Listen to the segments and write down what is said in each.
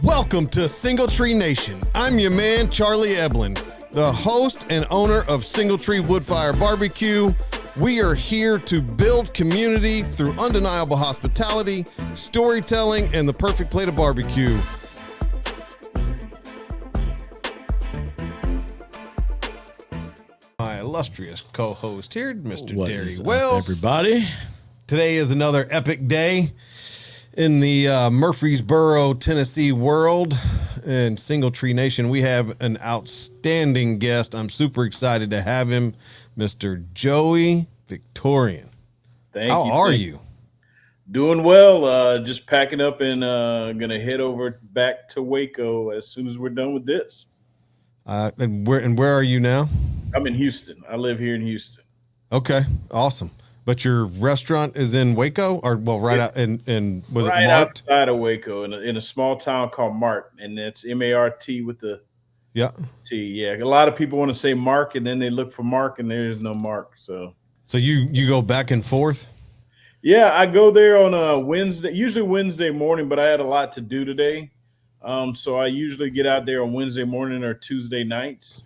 Welcome to Single Tree Nation. I'm your man, Charlie Eblin, the host and owner of Single Tree Woodfire Barbecue. We are here to build community through undeniable hospitality, storytelling, and the perfect plate of barbecue. My illustrious co-host here, Mr. Derry Wells. Everybody. Today is another epic day in the Murfreesboro, Tennessee world. And Single Tree Nation, we have an outstanding guest. I'm super excited to have him, Mr. Joey Victorian. How are you? Doing well. Just packing up and gonna head over back to Waco as soon as we're done with this. And where are you now? I'm in Houston. I live here in Houston. Okay, awesome. But your restaurant is in Waco, or out in was right it Mart? Outside of Waco, in a small town called Mart, and it's M-A-R-T with the T. Yeah, a lot of people want to say Mark, and then they look for Mark, and there's no Mark. So you go back and forth? Yeah, I go there on a Wednesday, usually Wednesday morning, but I had a lot to do today, so I usually get out there on Wednesday morning or Tuesday nights.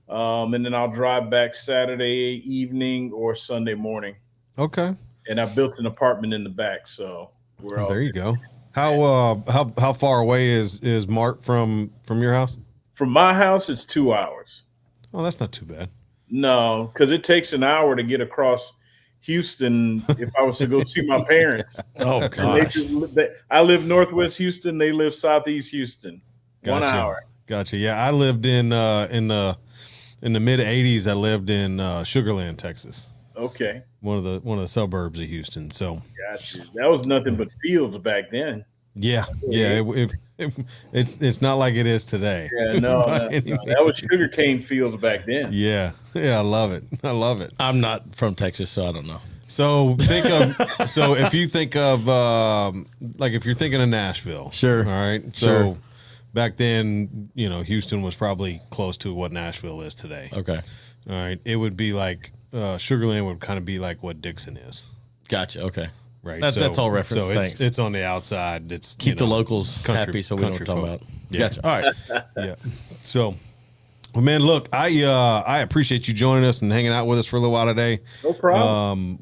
And then I'll drive back Saturday evening or Sunday morning. Okay. And I built an apartment in the back, so we're all there. You go. How far away is Mart from your house? From my house, it's 2 hours. Oh, that's not too bad. No, because it takes an hour to get across Houston if I was to go see my parents. Oh gosh. I live Northwest Houston. They live Southeast Houston. Gotcha. 1 hour. Gotcha. Yeah, I lived in the mid 80s. I lived in Sugarland, Texas. Okay. One of the suburbs of Houston. So gotcha. That was nothing but fields back then. Yeah. It's not like it is today. Yeah, no, that was sugarcane fields back then. Yeah. I love it. I'm not from Texas, so I don't know. So if you think of like if you're thinking of Nashville, sure. All right. So sure. Back then, Houston was probably close to what Nashville is today. Okay. All right. It would be like Sugarland would kind of be like what Dixon is. Gotcha. Okay. Right. That's all reference. So Thanks. it's on the outside. It's keep the locals happy, so we don't talk about. Yeah. Gotcha. All right. Yeah. So, well, man, look, I appreciate you joining us and hanging out with us for a little while today. No problem.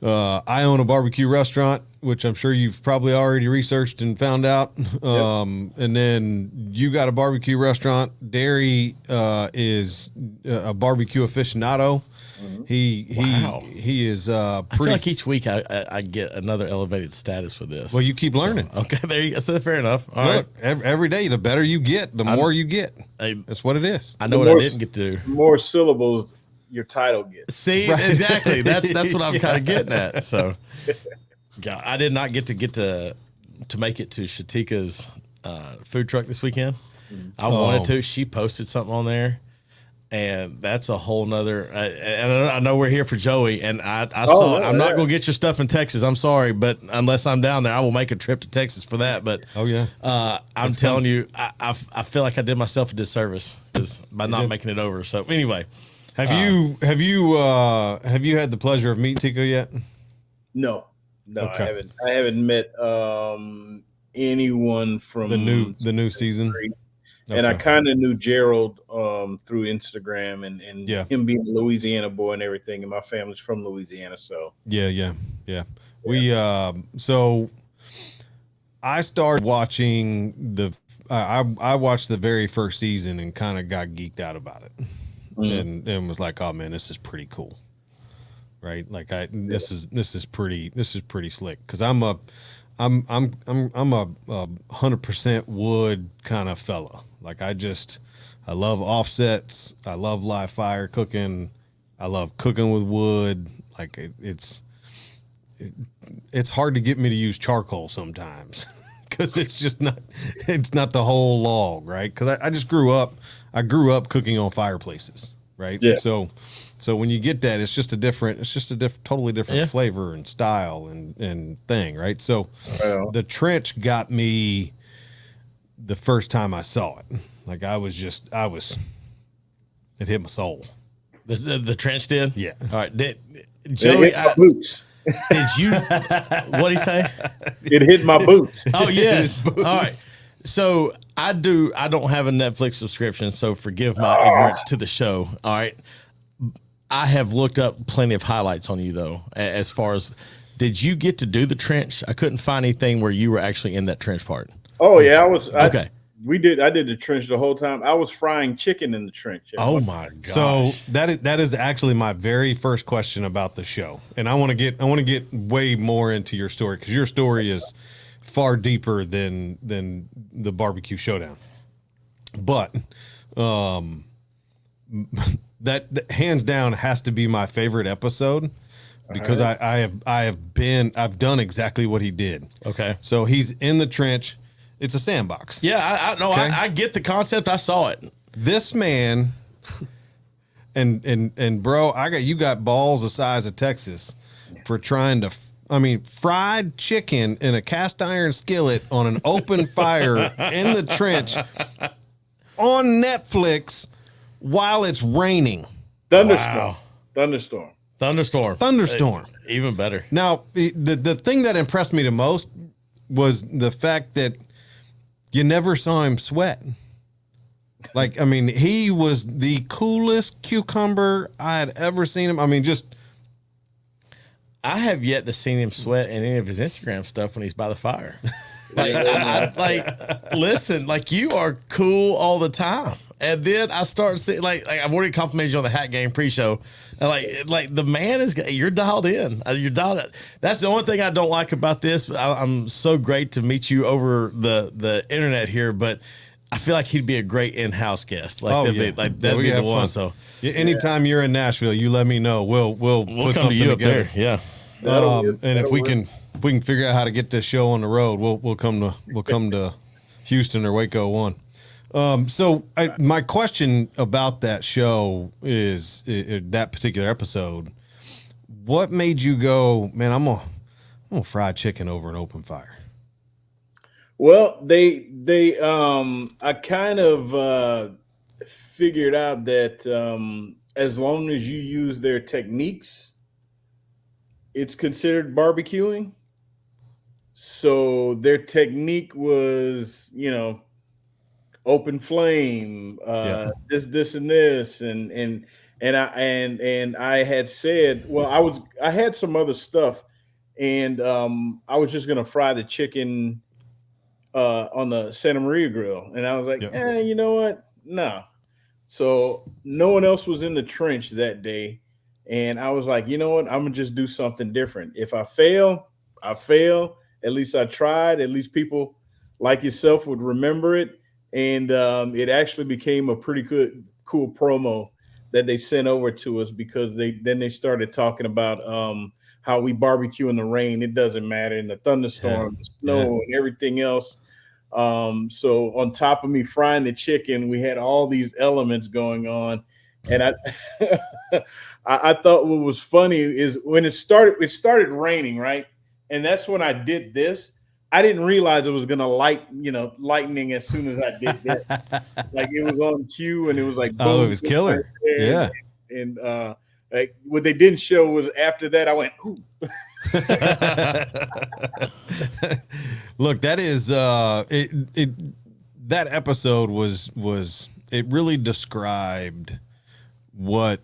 I own a barbecue restaurant, which I'm sure you've probably already researched and found out. Yep. And then you got a barbecue restaurant. Derry is a barbecue aficionado. Mm-hmm. He is pretty. I feel like each week I get another elevated status for this. Well, you keep learning. So, okay, there you go. So fair enough. All Look, right. Every day, the better you get, the more you get. That's what it is. I know what I didn't get to do. More syllables your title gets. See, right. Exactly. That's what I'm kind of getting at. So, God, I did not get to make it to Shatika's food truck this weekend. I wanted to. She posted something on there. And that's a whole nother. And I know we're here for Joey, and I'm not going to get your stuff in Texas. I'm sorry, but unless I'm down there, I will make a trip to Texas for that. But I'm telling you, I feel like I did myself a disservice by not making it over. So anyway, have you had the pleasure of meeting Tico yet? No, okay. I haven't met anyone from the new season. Okay. And I kind of knew Gerald through Instagram and him being a Louisiana boy and everything, and my family's from Louisiana, so yeah. We so I started watching I watched the very first season and kind of got geeked out about it, and was like, oh man, this is pretty cool, right? Like this is pretty slick because I'm a 100% wood kind of fella. Like I love offsets. I love live fire cooking. I love cooking with wood. Like it's hard to get me to use charcoal sometimes because it's not the whole log, right? Because I grew up cooking on fireplaces, right? Yeah. So when you get that, it's just a totally different flavor and style and thing, right? So the trench got me the first time I saw it. Like it hit my soul. The trench did? Yeah. All right. Joey, Did you? What'd he say? It hit my boots. Oh yes. All right. So I don't have a Netflix subscription, so forgive my ignorance to the show. All right. I have looked up plenty of highlights on you though, as far as did you get to do the trench? I couldn't find anything where you were actually in that trench part. Oh yeah, Okay. I did the trench the whole time. I was frying chicken in the trench. Oh my gosh. So that is actually my very first question about the show, and I want to get way more into your story because your story is far deeper than the BBQ Showdown. But that hands down has to be my favorite episode because I've done exactly what he did. Okay. So he's in the trench. It's a sandbox. Yeah, I know. Okay? I get the concept. I saw it. This man, and bro, you got balls the size of Texas for trying to. Fried chicken in a cast iron skillet on an open fire in the trench on Netflix while it's raining. Thunderstorm. Wow. Thunderstorm. Even better. Now, the thing that impressed me the most was the fact that you never saw him sweat. He was the coolest cucumber I had ever seen him. I have yet to see him sweat in any of his Instagram stuff when he's by the fire. Listen, you are cool all the time. And then I start seeing, I've already complimented you on the hat game pre-show. And the man you're dialed in. You're dialed in. That's the only thing I don't like about this. I'm so great to meet you over the internet here, but I feel like he'd be a great in-house guest. That'd be the one. Fun. So anytime you're in Nashville, you let me know. We'll put come to you together. Up there. Yeah. And if we can figure out how to get this show on the road, we'll come to Houston or Waco 1. So my question about that show is that particular episode. What made you go, man? I'm gonna fry chicken over an open fire. Well, I kind of figured out that as long as you use their techniques, it's considered barbecuing. So their technique was, open flame, this and this, and I had said, well, I had some other stuff, and I was just gonna fry the chicken on the Santa Maria grill, and I was like, you know what? No. So no one else was in the trench that day, and I was like, you know what? I'm gonna just do something different. If I fail, I fail. At least I tried. At least people like yourself would remember it. And it actually became a pretty cool promo that they sent over to us because they started talking about how we barbecue in the rain. It doesn't matter, in the thunderstorm, the snow, and everything else. So on top of me frying the chicken, we had all these elements going on. And I thought what was funny is when it started raining, right? And that's when I did this. I didn't realize it was gonna lightning as soon as I did that. It was on cue, and it was like, boom, it was killer. Right, and what they didn't show was after that I went, ooh. Look, that is that episode was it really described what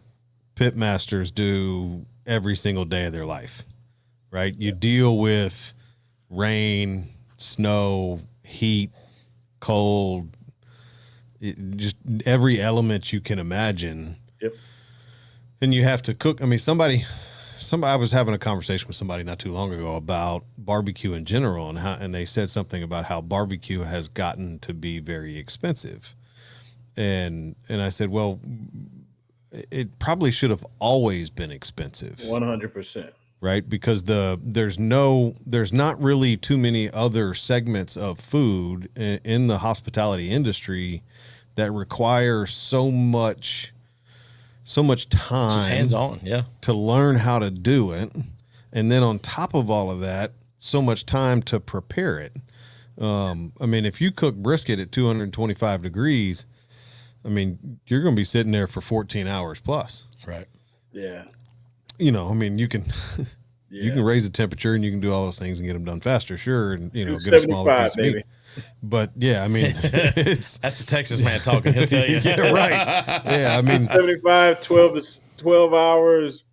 pitmasters do every single day of their life, right? You deal with rain, snow, heat, cold, just every element you can imagine. Yep. Then you have to cook. Somebody, I was having a conversation with somebody not too long ago about barbecue in general, and they said something about how barbecue has gotten to be very expensive. And I said, well, it probably should have always been expensive. 100%. Right? Because there's not really too many other segments of food in the hospitality industry that require so much time, just hands-on, to learn how to do it. And then on top of all of that, so much time to prepare it. If you cook brisket at 225 degrees, you're going to be sitting there for 14 hours plus. Right. Yeah. You can, You can raise the temperature and you can do all those things and get them done faster. Sure. And, get a 75, smaller piece of baby. meat. But yeah, I mean, that's a Texas man talking. He'll tell you. Yeah, right. Yeah, I mean, 75, 12 hours,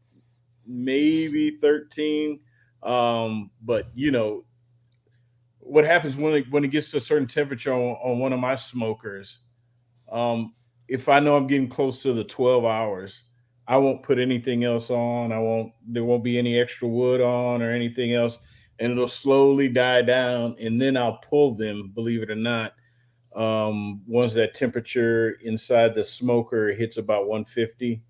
maybe 13. But what happens when it gets to a certain temperature on one of my smokers, if I know I'm getting close to the 12 hours, I won't put anything else on. There won't be any extra wood on or anything else. And it'll slowly die down. And then I'll pull them, believe it or not. Once that temperature inside the smoker hits about 150,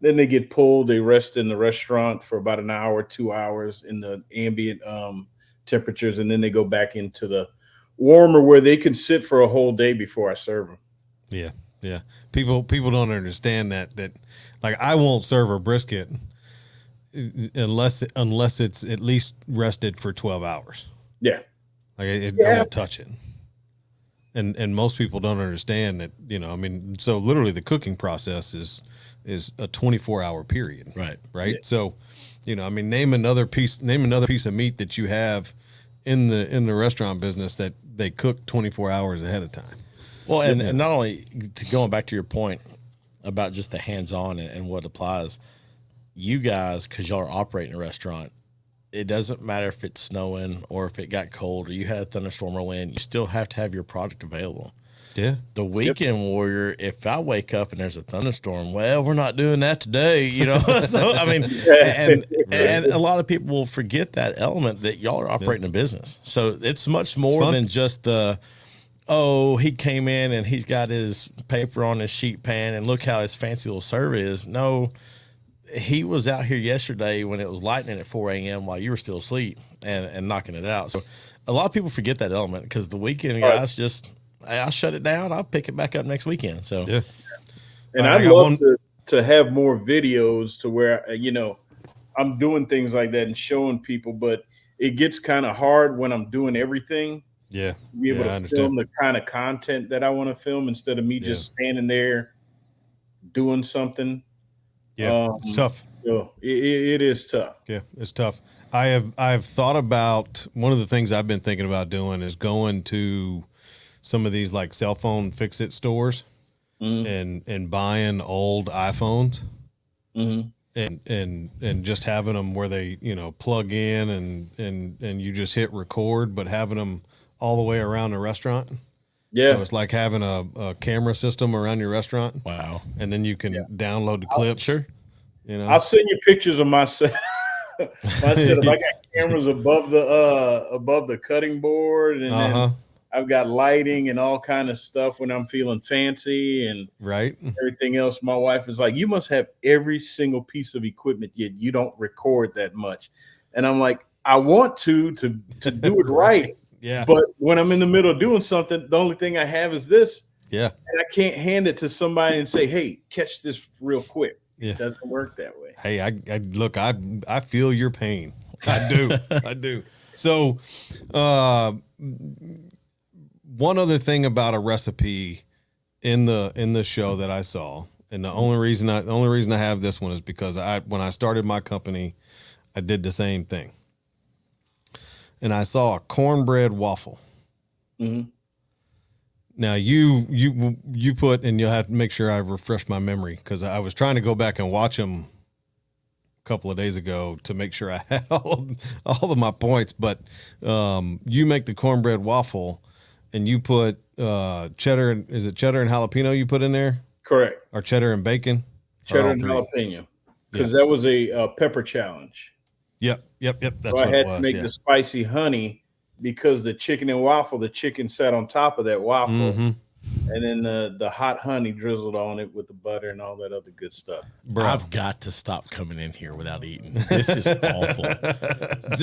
then they get pulled. They rest in the restaurant for about an hour, 2 hours in the ambient temperatures. And then they go back into the warmer where they can sit for a whole day before I serve them. Yeah. Yeah. People don't understand that like I won't serve a brisket unless it's at least rested for 12 hours. Yeah. Like I won't touch it. And most people don't understand that, I mean, so literally the cooking process is a 24-hour period. Right. Right. Yeah. So, I mean, name another piece of meat that you have in the restaurant business that they cook 24 hours ahead of time. Well, and not only going back to your point about just the hands-on and what applies, you guys, because y'all are operating a restaurant, it doesn't matter if it's snowing or if it got cold or you had a thunderstorm roll in, you still have to have your product available. Yeah. The weekend warrior, if I wake up and there's a thunderstorm, well, we're not doing that today, So, I mean, and a lot of people will forget that element that y'all are operating a business. So it's much more than just he came in and he's got his paper on his sheet pan and look how his fancy little serve is. No, he was out here yesterday when it was lightning at 4 a.m. while you were still asleep and knocking it out. So a lot of people forget that element because the weekend guys I'll shut it down. I'll pick it back up next weekend. So, yeah. And I'd love to have more videos to where, I'm doing things like that and showing people, but it gets kind of hard when I'm doing everything. Yeah. To be able to film the kind of content that I want to film instead of me just standing there doing something. Yeah. It's tough. So it is tough. Yeah. It's tough. I've thought about one of the things I've been thinking about doing is going to some of these like cell phone fix-it stores and buying old iPhones and just having them where they, plug in and you just hit record, but having them all the way around the restaurant. Yeah. So it's like having a camera system around your restaurant. Wow. And then you can download the clips. Sure. I'll send you pictures of my set. I got cameras above the cutting board, and then I've got lighting and all kind of stuff when I'm feeling fancy and everything else. My wife is like, "You must have every single piece of equipment, yet you don't record that much." And I'm like, "I want to do it right." Yeah. But when I'm in the middle of doing something, the only thing I have is this. Yeah. And I can't hand it to somebody and say, "Hey, catch this real quick." Yeah. It doesn't work that way. Hey, I feel your pain. I do. I do. So, one other thing about a recipe in the show that I saw, and the only reason I have this one is because when I started my company, I did the same thing. And I saw a cornbread waffle. Mm-hmm. Now you put, and you'll have to make sure I refresh my memory because I was trying to go back and watch them a couple of days ago to make sure I had all of my points. But you make the cornbread waffle, and you put cheddar. Is it cheddar and jalapeno you put in there? Correct. Or cheddar and bacon? Cheddar and jalapeno, because that was a pepper challenge. Yep. That's so what I had it was. to make the spicy honey because the chicken and waffle, the chicken sat on top of that waffle, and then the hot honey drizzled on it with the butter and all that other good stuff. Bro, I've got to stop coming in here without eating. This is awful.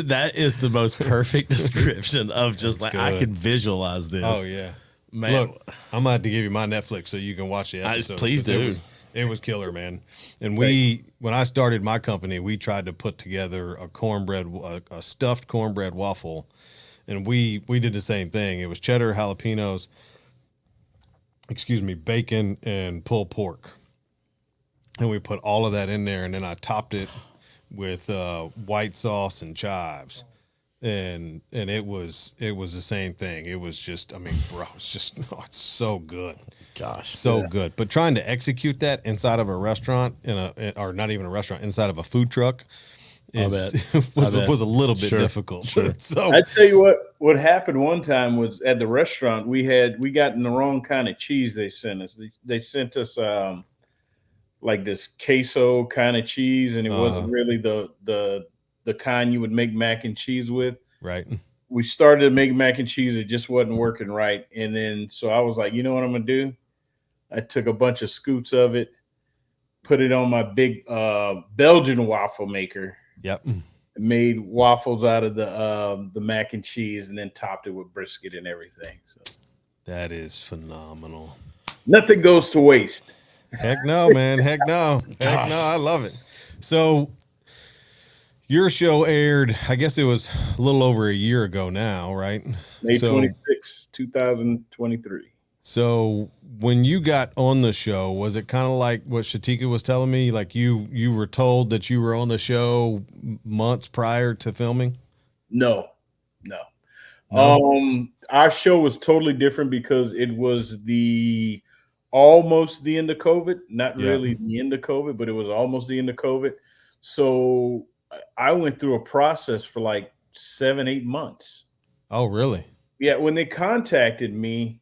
That is the most perfect description of just like, I can visualize this. Oh yeah, man. Look, I'm gonna have to give you my Netflix so you can watch the episode. Please do. It was killer, man. And when I started my company, we tried to put together a stuffed cornbread waffle, and we did the same thing. It was cheddar, jalapenos, bacon and pulled pork. And we put all of that in there, and then I topped it with white sauce and chives. And it was the same thing. It was just, I mean, bro, it's just it's so good. Gosh, so good. But trying to execute that inside of a restaurant or not even a restaurant, inside of a food truck was a little bit difficult. Sure. So I tell you what happened one time was at the restaurant we got in the wrong kind of cheese they sent us. They sent us like this queso kind of cheese, and it wasn't really the kind you would make mac and cheese with. Right. We started to make mac and cheese. It just wasn't working right. And then, so I was like, you know what I'm going to do? I took a bunch of scoops of it, put it on my big Belgian waffle maker. Yep. Made waffles out of the mac and cheese, and then topped it with brisket and everything. So that is phenomenal. Nothing goes to waste. Heck no, man. Heck no. Heck no. I love it. So your show aired, I guess it was a little over a year ago now, right? May 26, 2023. So when you got on the show, was it kind of like what Shatika was telling me? Like you were told that you were on the show months prior to filming? No. Our show was totally different because it was almost the end of COVID, not really the end of COVID, but it was almost the end of COVID. So I went through a process for like 7-8 months. Oh, really? Yeah. When they contacted me,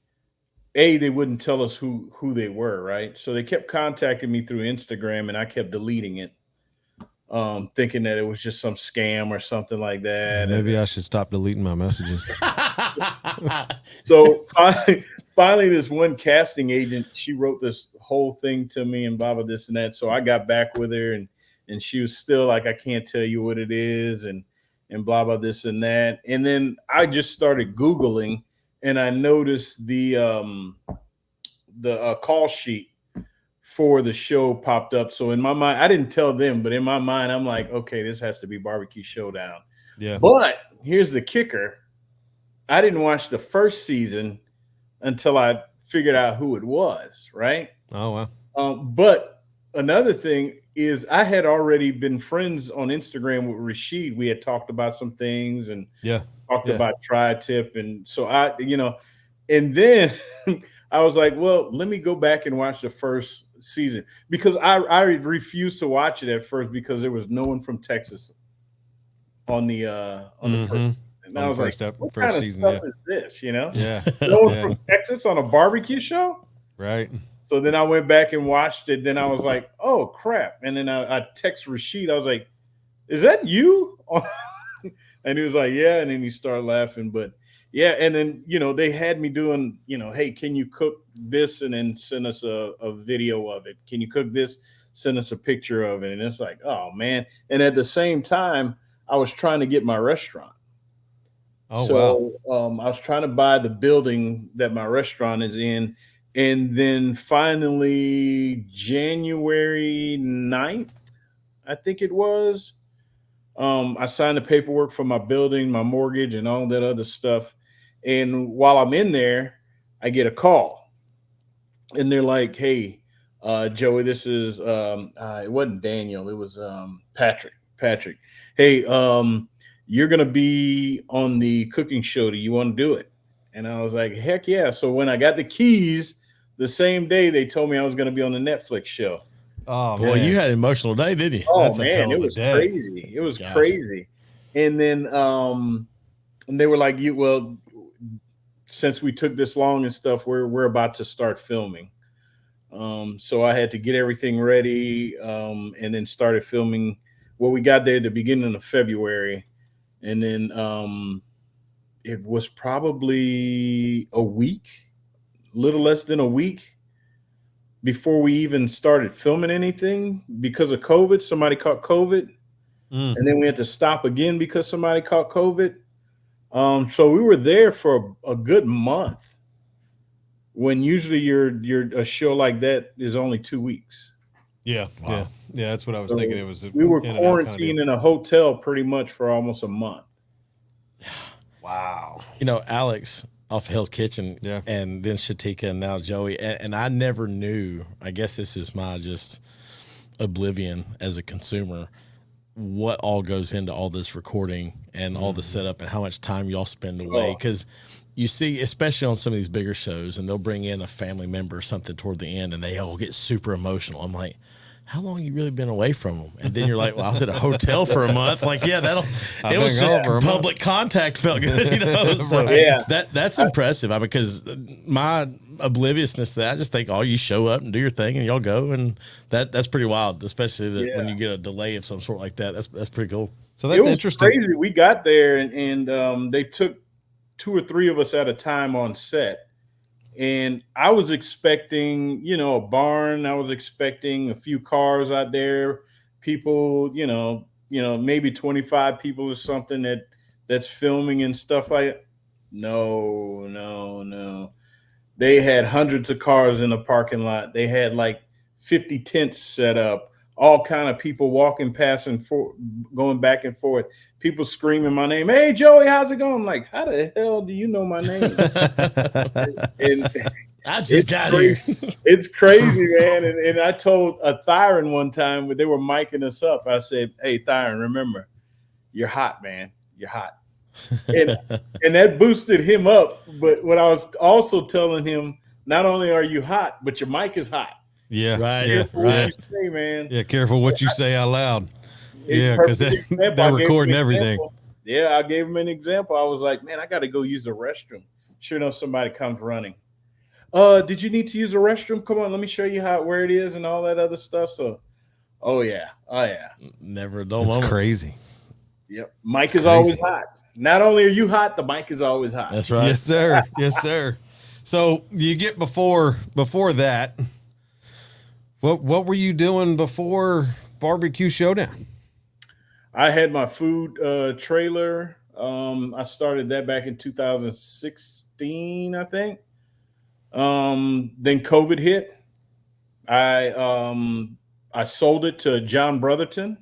they wouldn't tell us who they were, right? So they kept contacting me through Instagram, and I kept deleting it, thinking that it was just some scam or something like that. Maybe I should stop deleting my messages. So finally, this one casting agent, she wrote this whole thing to me and blah, blah, this and that. So I got back with her, and she was still like, I can't tell you what it is, and blah, blah, this and that. And then I just started Googling, and I noticed the call sheet for the show popped up. So in my mind, I didn't tell them, but in my mind, I'm like, okay, this has to be BBQ Showdown. Yeah. But here's the kicker. I didn't watch the first season until I figured out who it was, right? Oh, wow. But another thing is I had already been friends on Instagram with Rashid. We had talked about some things and talked about tri-tip. And so and then I was like, well, let me go back and watch the first season, because I refused to watch it at first because there was no one from Texas on the first. And I was like, what kind of stuff is this, Yeah. No one from Texas on a barbecue show? Right. So then I went back and watched it. Then I was like, oh, crap. And then I text Rashid. I was like, is that you? And he was like, yeah. And then he started laughing. But yeah. And then, they had me doing, hey, can you cook this? And then send us a video of it. Can you cook this? Send us a picture of it. And it's like, oh, man. And at the same time, I was trying to get my restaurant. Oh, so, wow. I was trying to buy the building that my restaurant is in. And then finally, January 9th, I think it was, I signed the paperwork for my building, my mortgage, and all that other stuff. And while I'm in there, I get a call. And they're like, hey, Joey, this is, it wasn't Daniel. It was Patrick. Hey, you're going to be on the cooking show. Do you want to do it? And I was like, heck yeah. So when I got the keys, the same day they told me I was going to be on the Netflix show. Oh, boy, you had an emotional day, didn't you? Oh, man, it was crazy. It was crazy. And then and they were like, well, since we took this long and stuff, we're about to start filming. So I had to get everything ready and then started filming. Well, we got there at the beginning of February. And then it was probably a little less than a week before we even started filming anything because of COVID. Somebody caught COVID. And then we had to stop again because somebody caught COVID. So we were there for a good month when usually a show like that is only 2 weeks. Yeah. Wow. Yeah. That's what I was thinking. It was. We were quarantined in a hotel pretty much for almost a month. Wow. Alex off Hell's Kitchen, and then Shatika, and now Joey, and I never knew. I guess this is my just oblivion as a consumer. what all goes into all this recording and all the setup and how much time y'all spend away. Because you see, especially on some of these bigger shows, and they'll bring in a family member or something toward the end, and they all get super emotional. I'm like, how long you really been away from them? And then you're like, well, I was at a hotel for a month. Like, yeah, it was just public contact felt good, you know? So that's impressive. I mean, because my obliviousness to that, I just think, you show up and do your thing and y'all go. And that's pretty wild, especially when you get a delay of some sort like that. That's pretty cool. So that's interesting. Crazy. We got there and they took 2 or 3 of us at a time on set. And I was expecting, a barn. I was expecting a few cars out there, people, maybe 25 people or something that's filming and stuff like that. No. They had hundreds of cars in the parking lot. They had like 50 tents set up, all kind of people walking past and going back and forth, people screaming my name. Hey, Joey, how's it going? I'm like, how the hell do you know my name? and I just got here. It's crazy, man. And I told a Thyron one time when they were miking us up, I said, hey, Thyron, remember, you're hot, man. You're hot. And that boosted him up. But what I was also telling him, not only are you hot, but your mic is hot. Yeah, right. Careful what you say, man. Yeah, careful what you say out loud. Yeah, because they're recording everything. Yeah, I gave him an example. I was like, man, I got to go use the restroom. Sure enough, somebody comes running. Did you need to use the restroom? Come on, let me show you where it is and all that other stuff. So, oh yeah. Never a dull moment. It's crazy. Yep, mic is always hot. Not only are you hot, the mic is always hot. That's right. Yes, sir. Yes, sir. So you get before that. What were you doing before BBQ Showdown? I had my food trailer. I started that back in 2016, I think. Then COVID hit. I sold it to John Brotherton,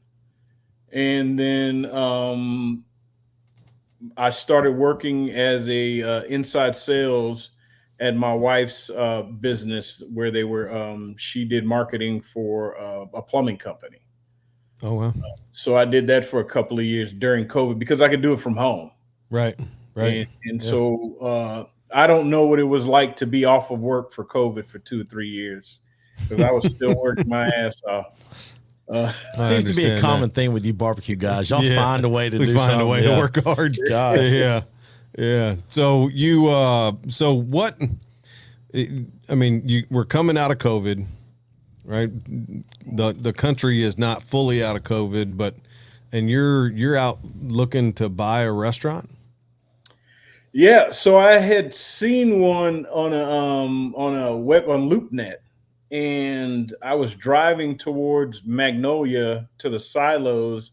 and then I started working as a inside sales at my wife's business, where they were she did marketing for a plumbing company. Oh wow. So I did that for a couple of years during COVID because I could do it from home. Right. So I don't know what it was like to be off of work for COVID for 2 or 3 years, because I was still working my ass off. Seems to be a common thing with you barbecue guys. Y'all find a way to find a way to work hard. Gosh. Yeah. So so what? I mean, you were coming out of COVID, right? The country is not fully out of COVID, and you're out looking to buy a restaurant. Yeah. So I had seen one on LoopNet, and I was driving towards Magnolia to the silos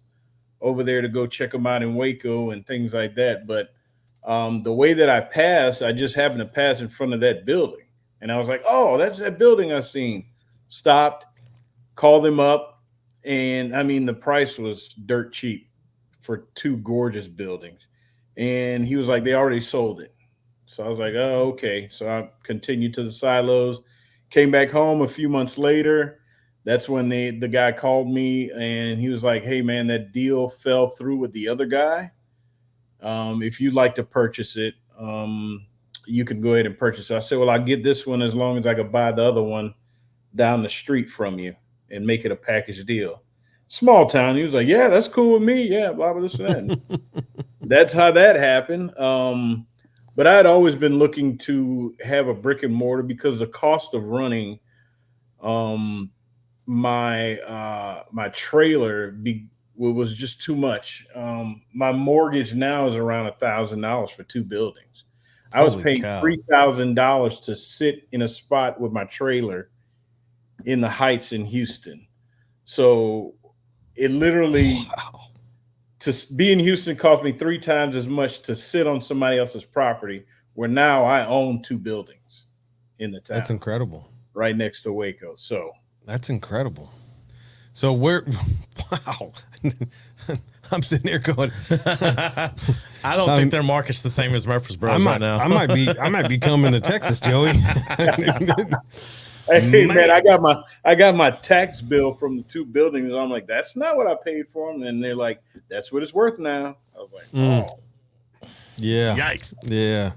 over there to go check them out in Waco and things like that. But the way that I passed, I just happened to pass in front of that building. And I was like, oh, that's that building I seen. Stopped, called him up. And I mean, the price was dirt cheap for 2 gorgeous buildings. And he was like, they already sold it. So I was like, oh, okay. So I continued to the silos, came back home a few months later. That's when the guy called me and he was like, hey, man, that deal fell through with the other guy. If you'd like to purchase it, you can go ahead and purchase it. I said, well, I'll get this one as long as I could buy the other one down the street from you and make it a package deal. Small town. He was like, yeah, that's cool with me. Yeah, blah, blah, this and that. That's how that happened. But I had always been looking to have a brick and mortar because the cost of running my trailer was just too much. My mortgage now is around $1,000 for 2 buildings. I was paying $3,000 to sit in a spot with my trailer in the Heights in Houston. So it literally, to be in Houston cost me 3 times as much to sit on somebody else's property, where now I own 2 buildings in the town. That's incredible. Right next to Waco. So that's incredible. So wow. I'm sitting here going, I don't think their market's the same as Murfreesboro right now. I might be coming to Texas, Joey. Hey man, I got my tax bill from the 2 buildings. I'm like, that's not what I paid for them, and they're like, that's what it's worth now. I was like, oh, yeah, yikes, yeah.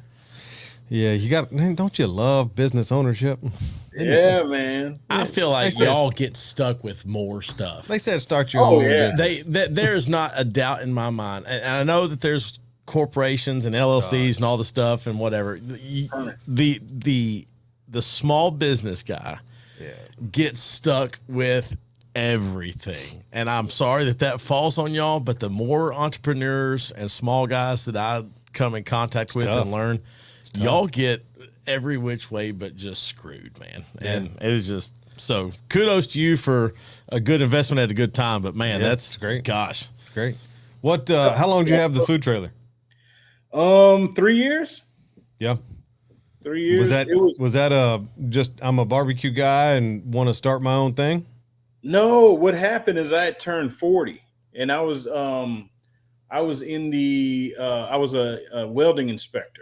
You got. Don't you love business ownership? yeah, man. I feel like y'all get stuck with more stuff. They said start your own business. There's not a doubt in my mind, and I know that there's corporations and LLCs and all the stuff and whatever. The small business guy gets stuck with everything, and I'm sorry that falls on y'all. But the more entrepreneurs and small guys that I come in contact with and learn, y'all get every which way but just screwed, man. And it is just so kudos to you for a good investment at a good time. But man, that's great. Gosh, great. What? How long did you have the food trailer? 3 years. Yeah. 3 years. Was that just I'm a barbecue guy and want to start my own thing? No, what happened is I had turned 40, and I was in the I was a welding inspector.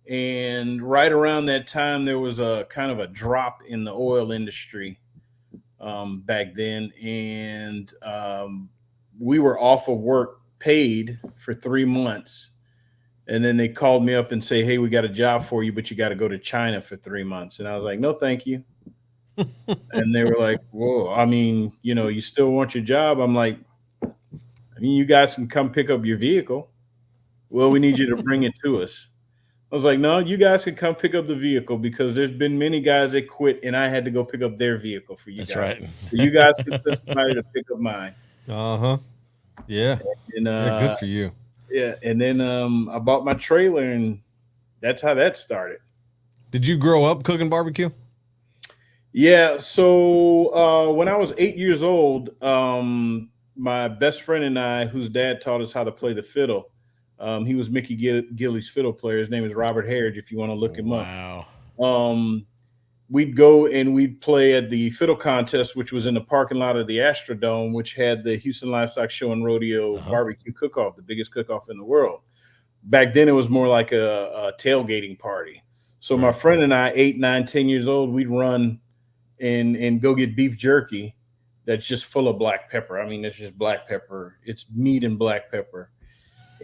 And right around that time, there was a kind of a drop in the oil industry back then. And we were off of work paid for 3 months. And then they called me up and say, hey, we got a job for you, but you got to go to China for 3 months. And I was like, no, thank you. And they were like, whoa, I mean, you still want your job? I'm like, I mean, you guys can come pick up your vehicle. Well, we need you to bring it to us. I was like, no, you guys can come pick up the vehicle because there's been many guys that quit and I had to go pick up their vehicle for you guys. That's right. So you guys can send somebody to pick up mine. Uh-huh. Yeah. And good for you. Yeah. And then I bought my trailer and that's how that started. Did you grow up cooking barbecue? Yeah. So when I was 8 years old, my best friend and I, whose dad taught us how to play the fiddle, he was Mickey Gilley's fiddle player. His name is Robert Harridge, if you want to look him up. We'd go and we'd play at the fiddle contest, which was in the parking lot of the Astrodome, which had the Houston Livestock Show and Rodeo barbecue cook-off, the biggest cook-off in the world. Back then, it was more like a tailgating party. So my friend and I, 8, 9, 10 years old, we'd run and go get beef jerky that's just full of black pepper. I mean, it's just black pepper. It's meat and black pepper.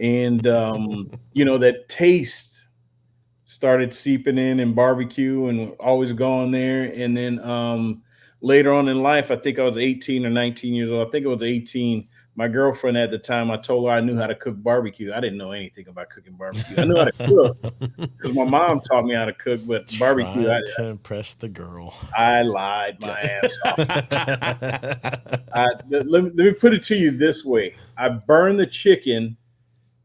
And, that taste started seeping in barbecue and always going there. And then later on in life, I think I was 18 or 19 years old. I think it was 18. My girlfriend at the time, I told her I knew how to cook barbecue. I didn't know anything about cooking barbecue. I knew how to cook because my mom taught me how to cook, but barbecue. To impress the girl. I lied my ass off. Let me put it to you this way. I burned the chicken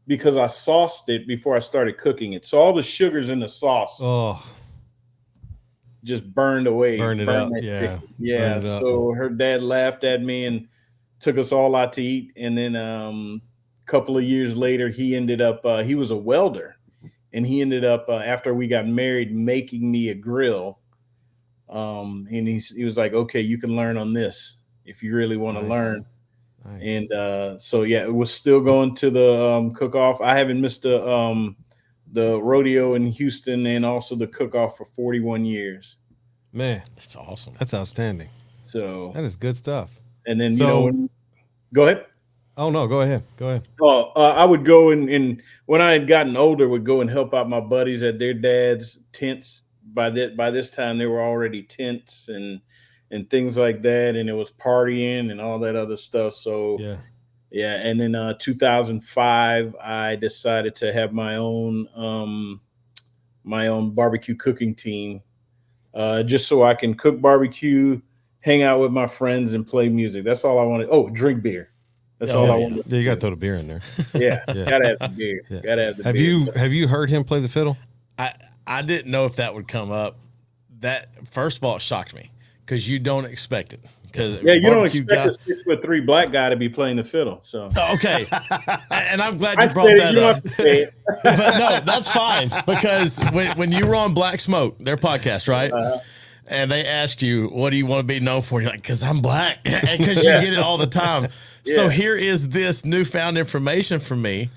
because I sauced it before I started cooking it. So all the sugars in the sauce just burned away. Burned it up. Yeah. Yeah. So her dad laughed at me and took us all out to eat. And then a couple of years later, he ended up, he was a welder. And he ended up, after we got married, making me a grill. And he was like, okay, you can learn on this if you really want to learn. Nice. And so it was still going to the cook-off. I haven't missed the rodeo in Houston and also the cook-off for 41 years. Man, that's awesome. That's outstanding. So that is good stuff. And then go ahead. Oh no, go ahead. I would go and when I had gotten older, would go and help out my buddies at their dad's tents. By this time, there were already tents and things like that, and it was partying and all that other stuff. So and then 2005 I decided to have my own barbecue cooking team, just so I can cook barbecue, hang out with my friends, and play music. That's all I wanted. Drink beer. That's all I wanted. Yeah, you gotta throw the beer in there. Gotta have the beer. Gotta have the beer. Have you heard him play the fiddle? I didn't know if that would come up. That first of all, it shocked me. Because you don't expect it. You don't expect a 6'3" black guy to be playing the fiddle. So okay, and I'm glad you brought that up. But no, that's fine because when you were on Black Smoke, their podcast, right? And they ask you, "What do you want to be known for?" You're like, "Because I'm black," and because you get it all the time. So here is this newfound information for me: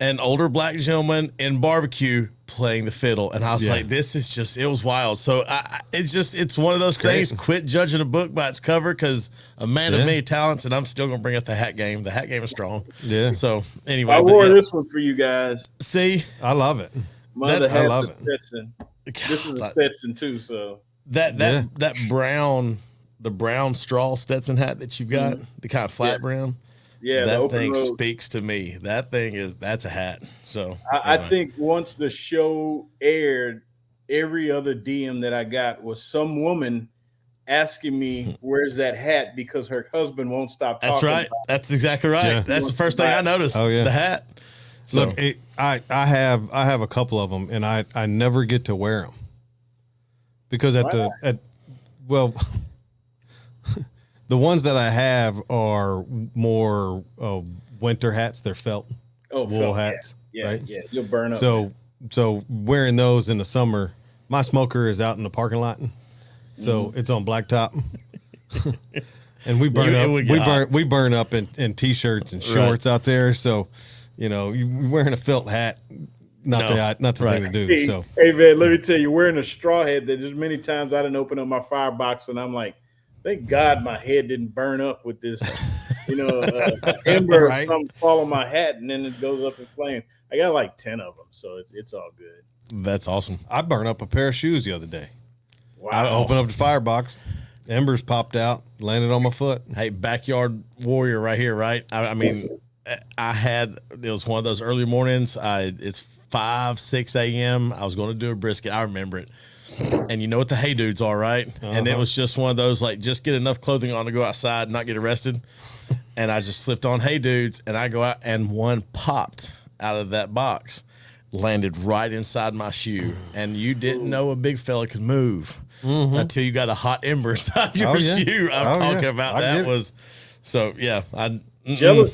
an older black gentleman in barbecue playing the fiddle, and I was like, this is just, it was wild. So it's one of those things. Quit judging a book by its cover, because a man of many talents, and I'm still gonna bring up the hat game. The hat game is strong. Yeah. So anyway, I wore this one for you guys. See, I love it. I love it. Stetson. This is a Stetson too. So that brown, the brown straw Stetson hat that you've got, the kind of flat brim. Yeah, that thing speaks to me. That's a hat. So I think once the show aired, every other DM that I got was some woman asking me, "Where's that hat?" because her husband won't stop talking. That's right. That's exactly right. Yeah. That's the first thing I noticed. Oh yeah, the hat. So. Look, I have a couple of them, and I never get to wear them because the ones that I have are more winter hats. They're felt wool hats. Yeah, right? Yeah. You'll burn up. So wearing those in the summer, my smoker is out in the parking lot, so it's on blacktop, and we burn up in t-shirts and shorts out there. So, you know, you wearing a felt hat, not the thing to do. So hey man, let me tell you, wearing a straw hat, that there's many times I didn't open up my firebox and I'm like, thank God my head didn't burn up with this, ember or something fall on my hat and then it goes up in flames. I got like 10 of them, so it's all good. That's awesome. I burned up a pair of shoes the other day. Wow. I opened up the firebox, embers popped out, landed on my foot. Hey, backyard warrior right here, right? I mean, it was one of those early mornings. It's 5-6 a.m. I was going to do a brisket. I remember it. And you know what the hey dudes are, right? And it was just one of those, like, just get enough clothing on to go outside and not get arrested. And I just slipped on hey dudes, and I go out, and one popped out of that box, landed right inside my shoe. And you didn't know a big fella could move until you got a hot ember inside your shoe. I'm talking about that was so. Yeah, jealous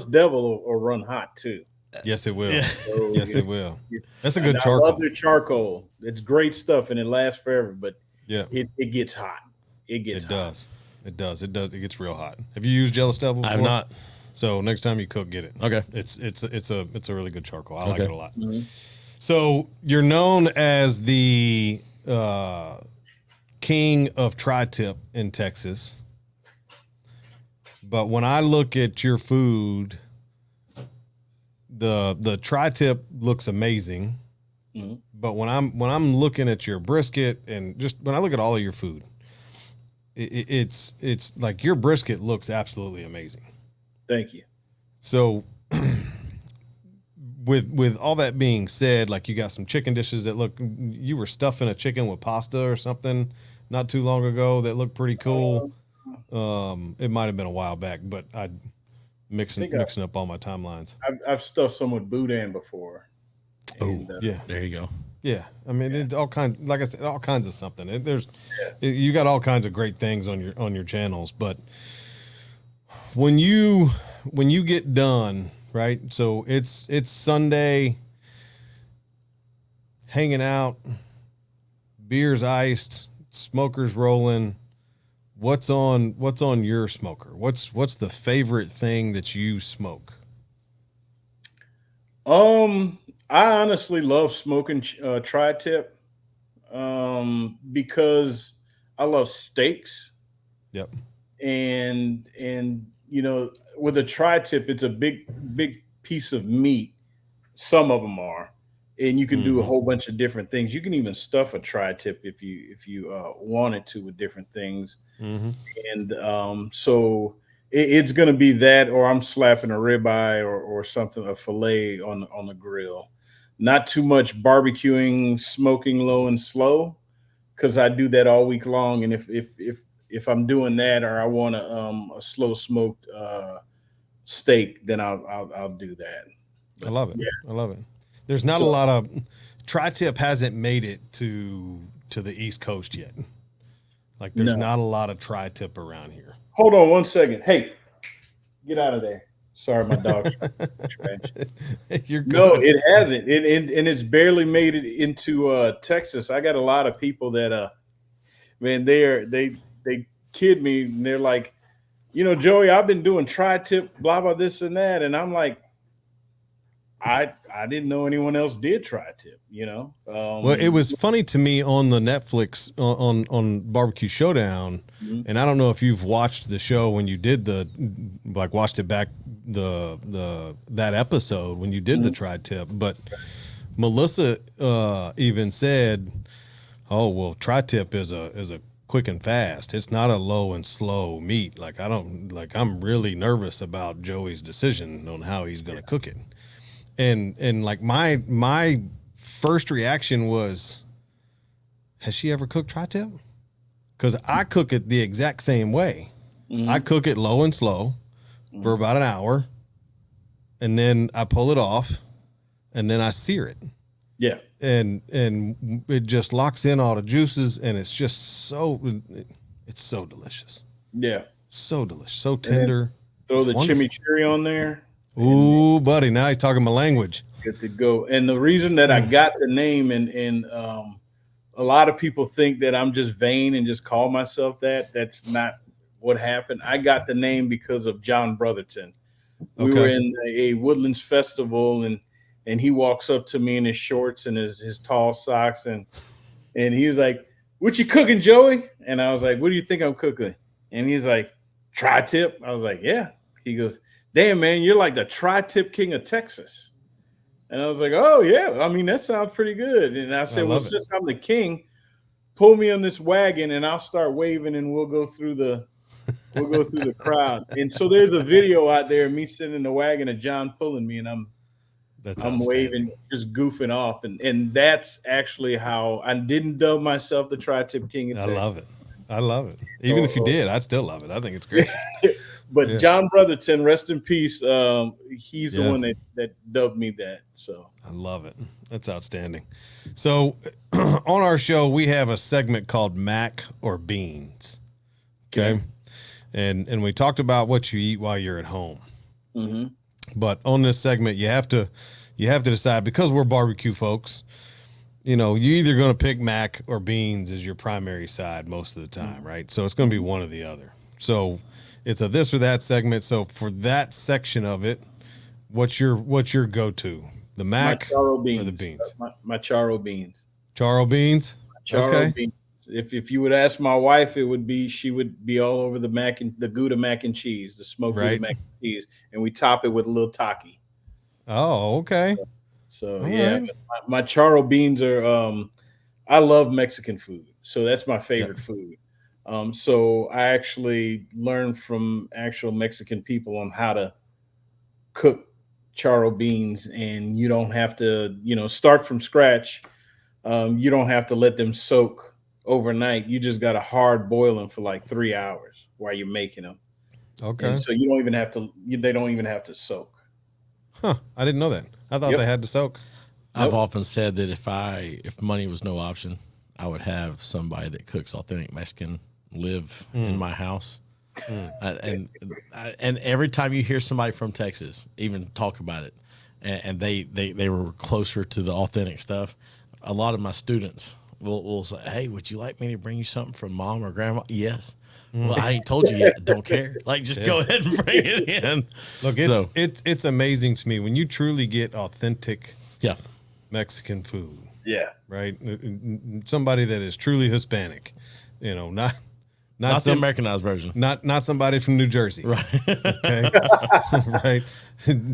devil will run hot too. Yes, it will. Yeah. So, yes, it will. That's a good charcoal. I love their charcoal. It's great stuff, and it lasts forever. But it gets hot. It does. It does. It gets real hot. Have you used Jealous Devil before? I have not. So next time you cook, get it. Okay. It's a really good charcoal. I like it a lot. So you're known as the king of tri-tip in Texas, but when I look at your food, the tri-tip looks amazing. But when I'm looking at your brisket and just when I look at all of your food, it's like your brisket looks absolutely amazing. Thank you. So with all that being said, like you got some chicken dishes that you were stuffing a chicken with pasta or something not too long ago that looked pretty cool. It might have been a while back, but I mixing up all my timelines. I've stuffed some with boudin before. Yeah, there you go. Yeah, I mean, it's all kinds. Like I said, all kinds of something. You got all kinds of great things on your channels, but when you get done, right? So it's Sunday, hanging out, beers iced, smokers rolling. What's on your smoker? What's the favorite thing that you smoke? I honestly love smoking tri-tip because I love steaks. Yep. And with a tri-tip, it's a big piece of meat. Some of them are, and you can do a whole bunch of different things. You can even stuff a tri-tip if you wanted to with different things. And so it's going to be that, or I'm slapping a ribeye or something, a fillet on the grill. Not too much barbecuing, smoking low and slow, because I do that all week long. And if I'm doing that, or I want a slow smoked steak, then I'll do that. But I love it. Yeah. I love it. There's not a lot of tri-tip hasn't made it to the East Coast yet. Like there's not a lot of tri-tip around here. Hold on one second. Hey, get out of there. Sorry, my dog's trash. You're good. No, it hasn't. And it's barely made it into Texas. I got a lot of people that man, they kid me and they're like, Joey, I've been doing tri-tip, blah blah this and that. And I'm like, I didn't know anyone else did tri-tip, you know. Well, it was funny to me on the Netflix on BBQ Showdown, and I don't know if you've watched the show when you did watched it back that episode when you did the tri-tip, but Melissa even said, "Oh well, tri-tip is a quick and fast. It's not a low and slow meat. Like I'm really nervous about Joey's decision on how he's going to cook it." And like my first reaction was, has she ever cooked tri-tip? Because I cook it the exact same way. I cook it low and slow for about an hour, and then I pull it off, and then I sear it. Yeah. And it just locks in all the juices, and it's just it's so delicious. Yeah. So delicious, so tender. Throw the chimichurri on there. Ooh, buddy, now you're talking my language. Good to go. And the reason that I got the name, and a lot of people think that I'm just vain and just call myself that. That's not what happened. I got the name because of John Brotherton. We were in a Woodlands festival, and he walks up to me in his shorts and his tall socks, and he's like, "What you cooking, Joey?" And I was like, "What do you think I'm cooking?" And he's like, "Tri-tip." I was like, "Yeah." He goes, "Damn, man, you're like the tri-tip king of Texas." And I was like, "Oh, yeah. I mean, that sounds pretty good." And I said, "Well, since I'm the king, pull me on this wagon and I'll start waving and we'll go through the crowd." And so there's a video out there of me sitting in the wagon of John pulling me, and I'm waving, just goofing off. And that's actually how I didn't dub myself the tri-tip king of Texas. I love it. Even if you did, I'd still love it. I think it's great. But John Brotherton, rest in peace. He's the one that dubbed me that. So I love it. That's outstanding. So on our show, we have a segment called Mac or Beans. Okay. And we talked about what you eat while you're at home. But on this segment, you have to decide, because we're barbecue folks. You know, you're either going to pick mac or beans as your primary side most of the time, right? So it's going to be one or the other. So it's a this or that segment. So for that section of it, what's your go-to? The mac or the beans? My charo beans. Charo beans? Charo beans. If you would ask my wife, she would be all over the Gouda mac and cheese, the smoked Gouda mac and cheese, and we top it with a little taki. Oh, okay. So my charo beans are I love Mexican food. So that's my favorite food. So I actually learned from actual Mexican people on how to cook charo beans, and you don't have to, start from scratch. You don't have to let them soak overnight. You just got to hard boil them for like 3 hours while you're making them. Okay. And so you don't even have to, they don't even have to soak. Huh. I didn't know that. I thought they had to soak. I've often said that if money was no option, I would have somebody that cooks authentic Mexican live in my house. And every time you hear somebody from Texas even talk about it, and they were closer to the authentic stuff, a lot of my students will say, "Hey, would you like me to bring you something from mom or grandma?" Yes. Well, I ain't told you yet. Don't care. Like, just go ahead and bring it in. Look, it's amazing to me when you truly get authentic Mexican food. Yeah. Right. Somebody that is truly Hispanic, not the Americanized version. Not somebody from New Jersey. Right. Okay. Right.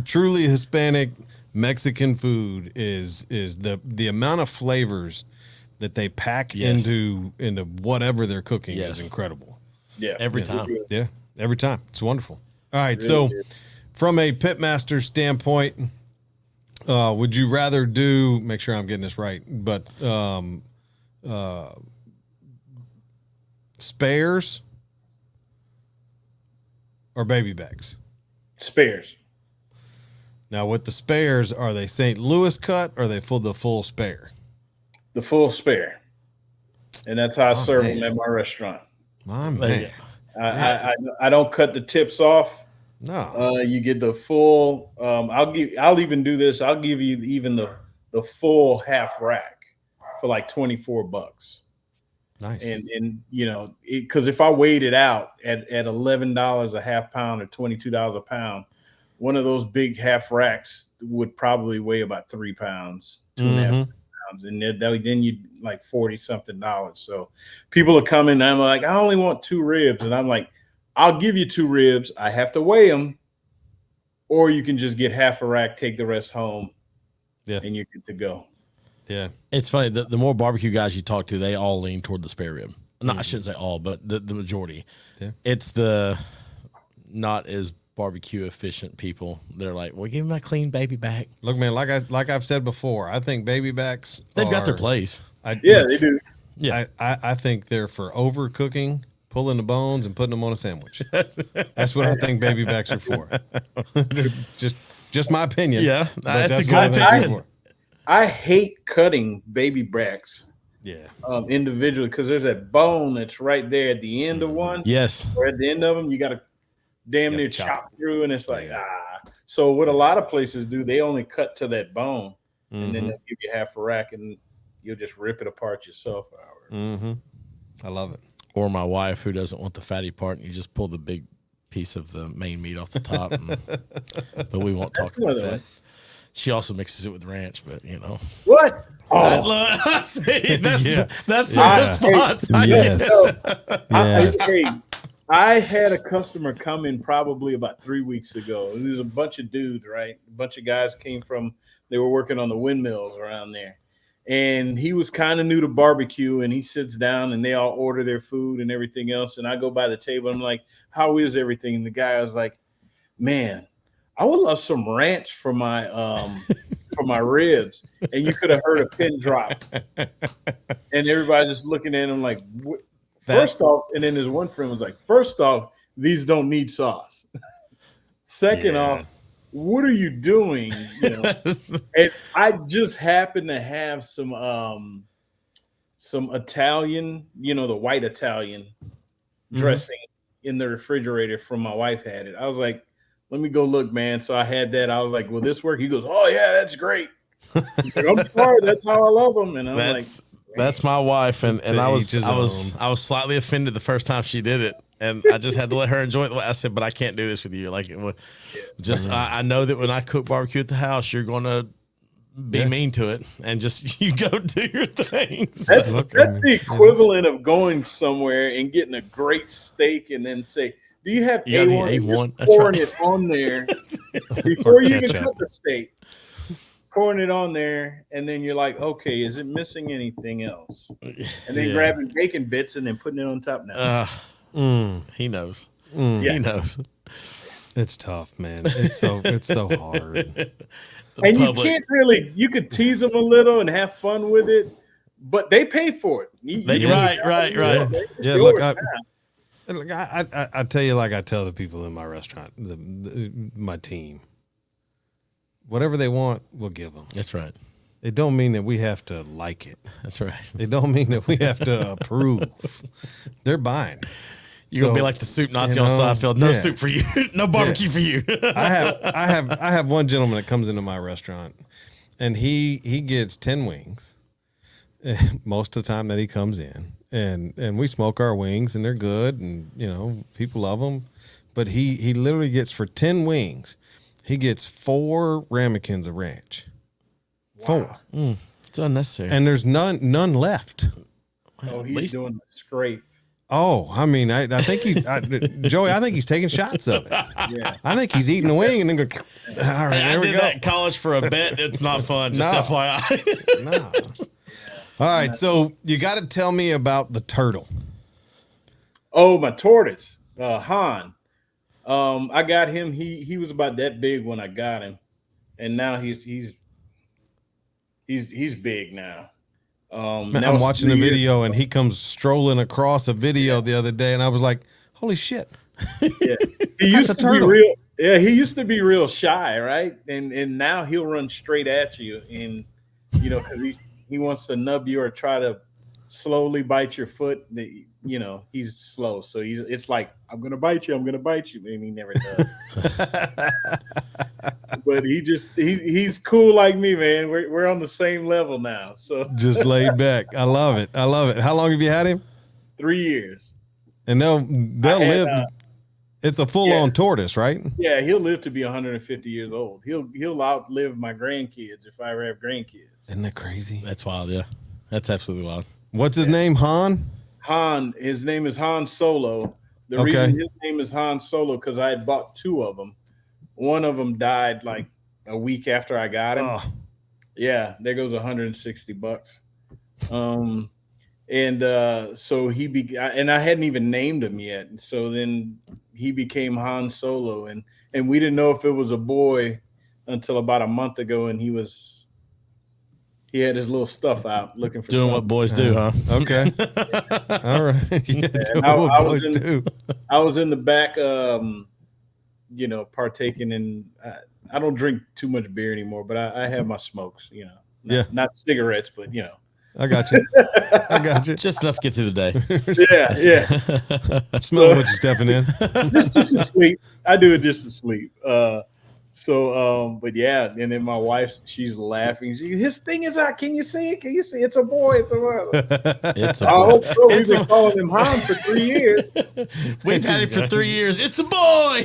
Truly Hispanic Mexican food is the amount of flavors that they pack into whatever they're cooking is incredible. Yeah. Every time. Yeah. Every time. It's wonderful. All right. Really from a Pitmaster standpoint, would you rather make sure I'm getting this right, but spares or baby bags? Spares. Now, with the spares, are they St. Louis cut or are they the full spare? The full spare. And that's how I serve them at my restaurant. My man. I don't cut the tips off. No. You get the full. I'll even do this. I'll give you even the full half rack for like $24. Nice. And because if I weighed it out at $11 a half pound or $22 a pound, one of those big half racks would probably weigh about 3 pounds, 2.5 pounds. And then you like $40-something. So people are coming and I'm like, I only want 2 ribs. And I'm like, I'll give you 2 ribs. I have to weigh them. Or you can just get half a rack, take the rest home. Yeah. And you're good to go. Yeah. It's funny. The more barbecue guys you talk to, they all lean toward the spare rib. I shouldn't say all, but the majority. Yeah. It's the not as barbecue efficient people. They're like, well, give me my clean baby back. Look, man, like I've said before, I think baby backs they've got their place. They do. Yeah. I think they're for overcooking, pulling the bones and putting them on a sandwich. That's what I think baby backs are for. just my opinion. Yeah. That's a good opinion. I hate cutting baby backs. Yeah. Individually, because there's that bone that's right there at the end of one. Yes. Or at the end of them, you got to damn near chop through, and it's like So what a lot of places do, they only cut to that bone, and then they'll give you half a rack, and you'll just rip it apart yourself. I love it. Or my wife, who doesn't want the fatty part, and you just pull the big piece of the main meat off the top. But we won't talk about that. She also mixes it with ranch, but you know what? That's the response. I had a customer come in probably about 3 weeks ago. There was a bunch of dudes, right? A bunch of guys they were working on the windmills around there. And he was kind of new to barbecue, and he sits down and they all order their food and everything else. And I go by the table. I'm like, how is everything? And the guy was like, man, I would love some ranch for my for my ribs. And you could have heard a pin drop. And everybody just looking at him like, first off, and then his one friend was like, first off, these don't need sauce. Second off, what are you doing? You know? And I just happen to have some Italian, the white Italian dressing in the refrigerator from my wife had it. I was like, let me go look, man. So I had that. I was like, will this work? He goes, oh yeah, that's great. Like, I'm sorry, that's how I love them. And I'm that's my wife, and I was slightly offended the first time she did it, and I just had to let her enjoy it. I said, but I can't do this with you. Like, I know that when I cook barbecue at the house, you're going to be mean to it, and just you go do your things. That's the equivalent of going somewhere and getting a great steak, and then say, do you have A1? Pouring it on there before you even cut the steak. Pouring it on there, and then you're like, okay, is it missing anything else? And then grabbing bacon bits and then putting it on top now. He knows. He knows. It's tough, man. It's so hard. And you can't really, you could tease them a little and have fun with it, but they pay for it. Right. Yeah, look, I tell you, like I tell the people in my restaurant, my team, whatever they want, we'll give them. That's right. It don't mean that we have to like it. That's right. It don't mean that we have to approve. They're buying. You're gonna be like the soup Nazi on Seinfeld. No soup for you. No barbecue for you. I have one gentleman that comes into my restaurant, and he gets 10 wings most of the time that he comes in, and we smoke our wings, and they're good, and people love them. But he literally gets, for 10 wings, he gets 4 ramekins of ranch. Wow. 4. It's unnecessary. And there's none left. Oh, he's doing the scrape. Oh, I mean, I think Joey, I think he's taking shots of it. Yeah. I think he's eating the wing and then go, all right, there we go. I did that in college for a bet. It's not fun. Just FYI. No. All right. So you got to tell me about the turtle. Oh, my tortoise, Han. I got him. He was about that big when I got him, and now he's big now. I'm watching the video, and he comes strolling across a video the other day, and I was like, "Holy shit!" Yeah, he used to be real. Yeah, he used to be real shy, right? And now he'll run straight at you, and because he wants to nub you or try to slowly bite your foot. He's slow, so it's like, I'm gonna bite you, and he never does. But he's cool like me, man. We're on the same level now. So just laid back. I love it. How long have you had him? 3 years. And they'll live. It's a full-on tortoise, right? Yeah, he'll live to be 150 years old. He'll outlive my grandkids if I ever have grandkids. Isn't that crazy? That's wild. Yeah, that's absolutely wild. What's his name? Han. His name is Han Solo. The reason his name is Han Solo because I had bought 2 of them. One of them died like a week after I got him. Oh. Yeah, there goes $160. So and I hadn't even named him yet. And so then he became Han Solo, and we didn't know if it was a boy until about a month ago, and he had his little stuff out looking for doing what boys do, huh? Okay. All right. Yeah, I was in the back, partaking in. I don't drink too much beer anymore, but I have my smokes. Not cigarettes, but I got you. Just enough to get through the day. Yeah. Smell what you're stepping in. just to sleep. I do it just to sleep. But yeah, and then my wife, she's laughing. His thing is out. Can you see it? Can you see? It's a boy. It's a boy. I hope so. We've been calling him Han for 3 years. We've had him for 3 years. It's a boy.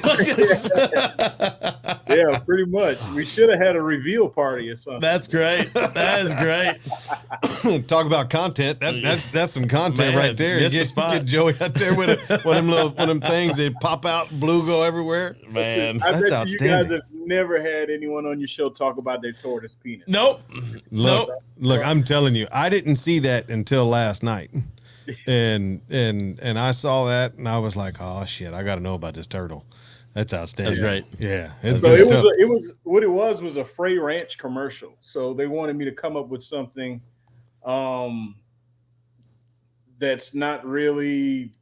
Yeah, pretty much. We should have had a reveal party or something. That's great. That is great. Talk about content. That's some content right there. Get Joey out there with one of them things that pop out, blue go everywhere. Man, that's outstanding. You guys have never had anyone on your show talk about their tortoise penis. Nope. Look, I'm telling you, I didn't see that until last night. And I saw that and I was like, oh shit, I got to know about this turtle. That's outstanding. That's great. Yeah. It was a Frey Ranch commercial. So they wanted me to come up with something that's not really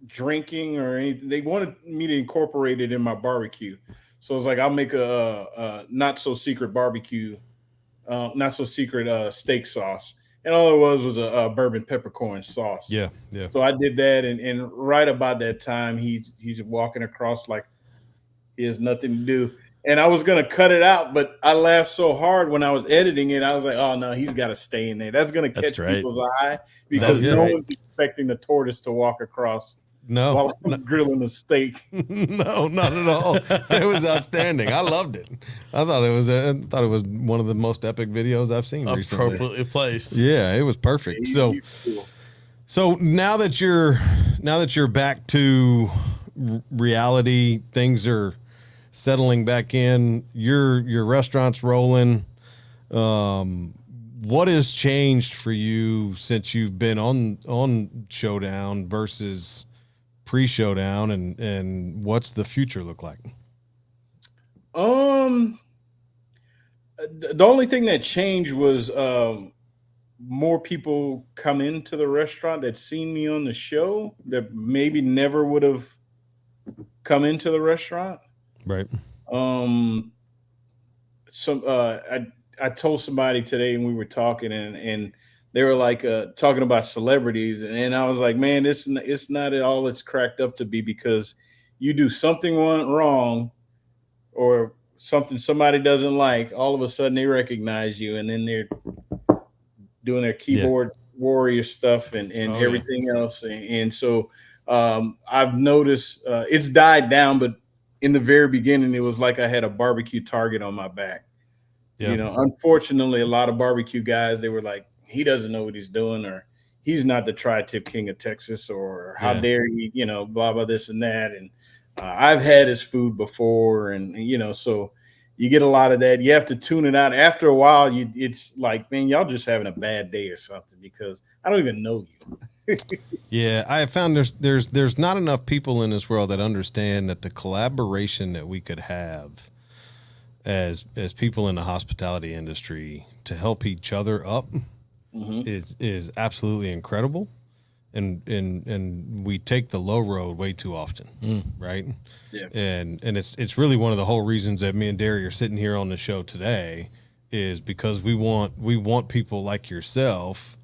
drinking or anything. They wanted me to incorporate it in my barbecue. So it's like I'll make a not so secret barbecue, not so secret steak sauce. And all it was a bourbon peppercorn sauce. Yeah. So I did that, and right about that time, he's walking across like he has nothing to do. And I was gonna cut it out, but I laughed so hard when I was editing it. I was like, "Oh no, he's got to stay in there. That's gonna catch people's eye because no one's expecting the tortoise to walk across." No, while I'm grilling a steak. No, not at all. It was outstanding. I loved it. I thought it was one of the most epic videos I've seen recently. Appropriately placed. Yeah, it was perfect. So now that you're back to reality, things are settling back in. Your restaurant's rolling. What has changed for you since you've been on Showdown versus pre-Showdown, and what's the future look like? The only thing that changed was more people come into the restaurant that seen me on the show that maybe never would have come into the restaurant. Right. I told somebody today, and we were talking, and they were like talking about celebrities, and I was like, man, it's not all it's cracked up to be, because you do something wrong or something somebody doesn't like, all of a sudden they recognize you, and then they're doing their keyboard warrior stuff and everything else. And so I've noticed it's died down, but in the very beginning, it was like I had a barbecue target on my back. Yeah. Unfortunately, a lot of barbecue guys, they were like, he doesn't know what he's doing, or he's not the tri-tip king of Texas, or how dare he, blah, blah, this and that. And I've had his food before. And, so you get a lot of that. You have to tune it out. After a while, it's like, man, y'all just having a bad day or something, because I don't even know you. Yeah. I have found there's not enough people in this world that understand that the collaboration that we could have as people in the hospitality industry to help each other up is absolutely incredible, and we take the low road way too often, right? Yeah. And it's really one of the whole reasons that me and Derry are sitting here on the show today, is because we want people like yourself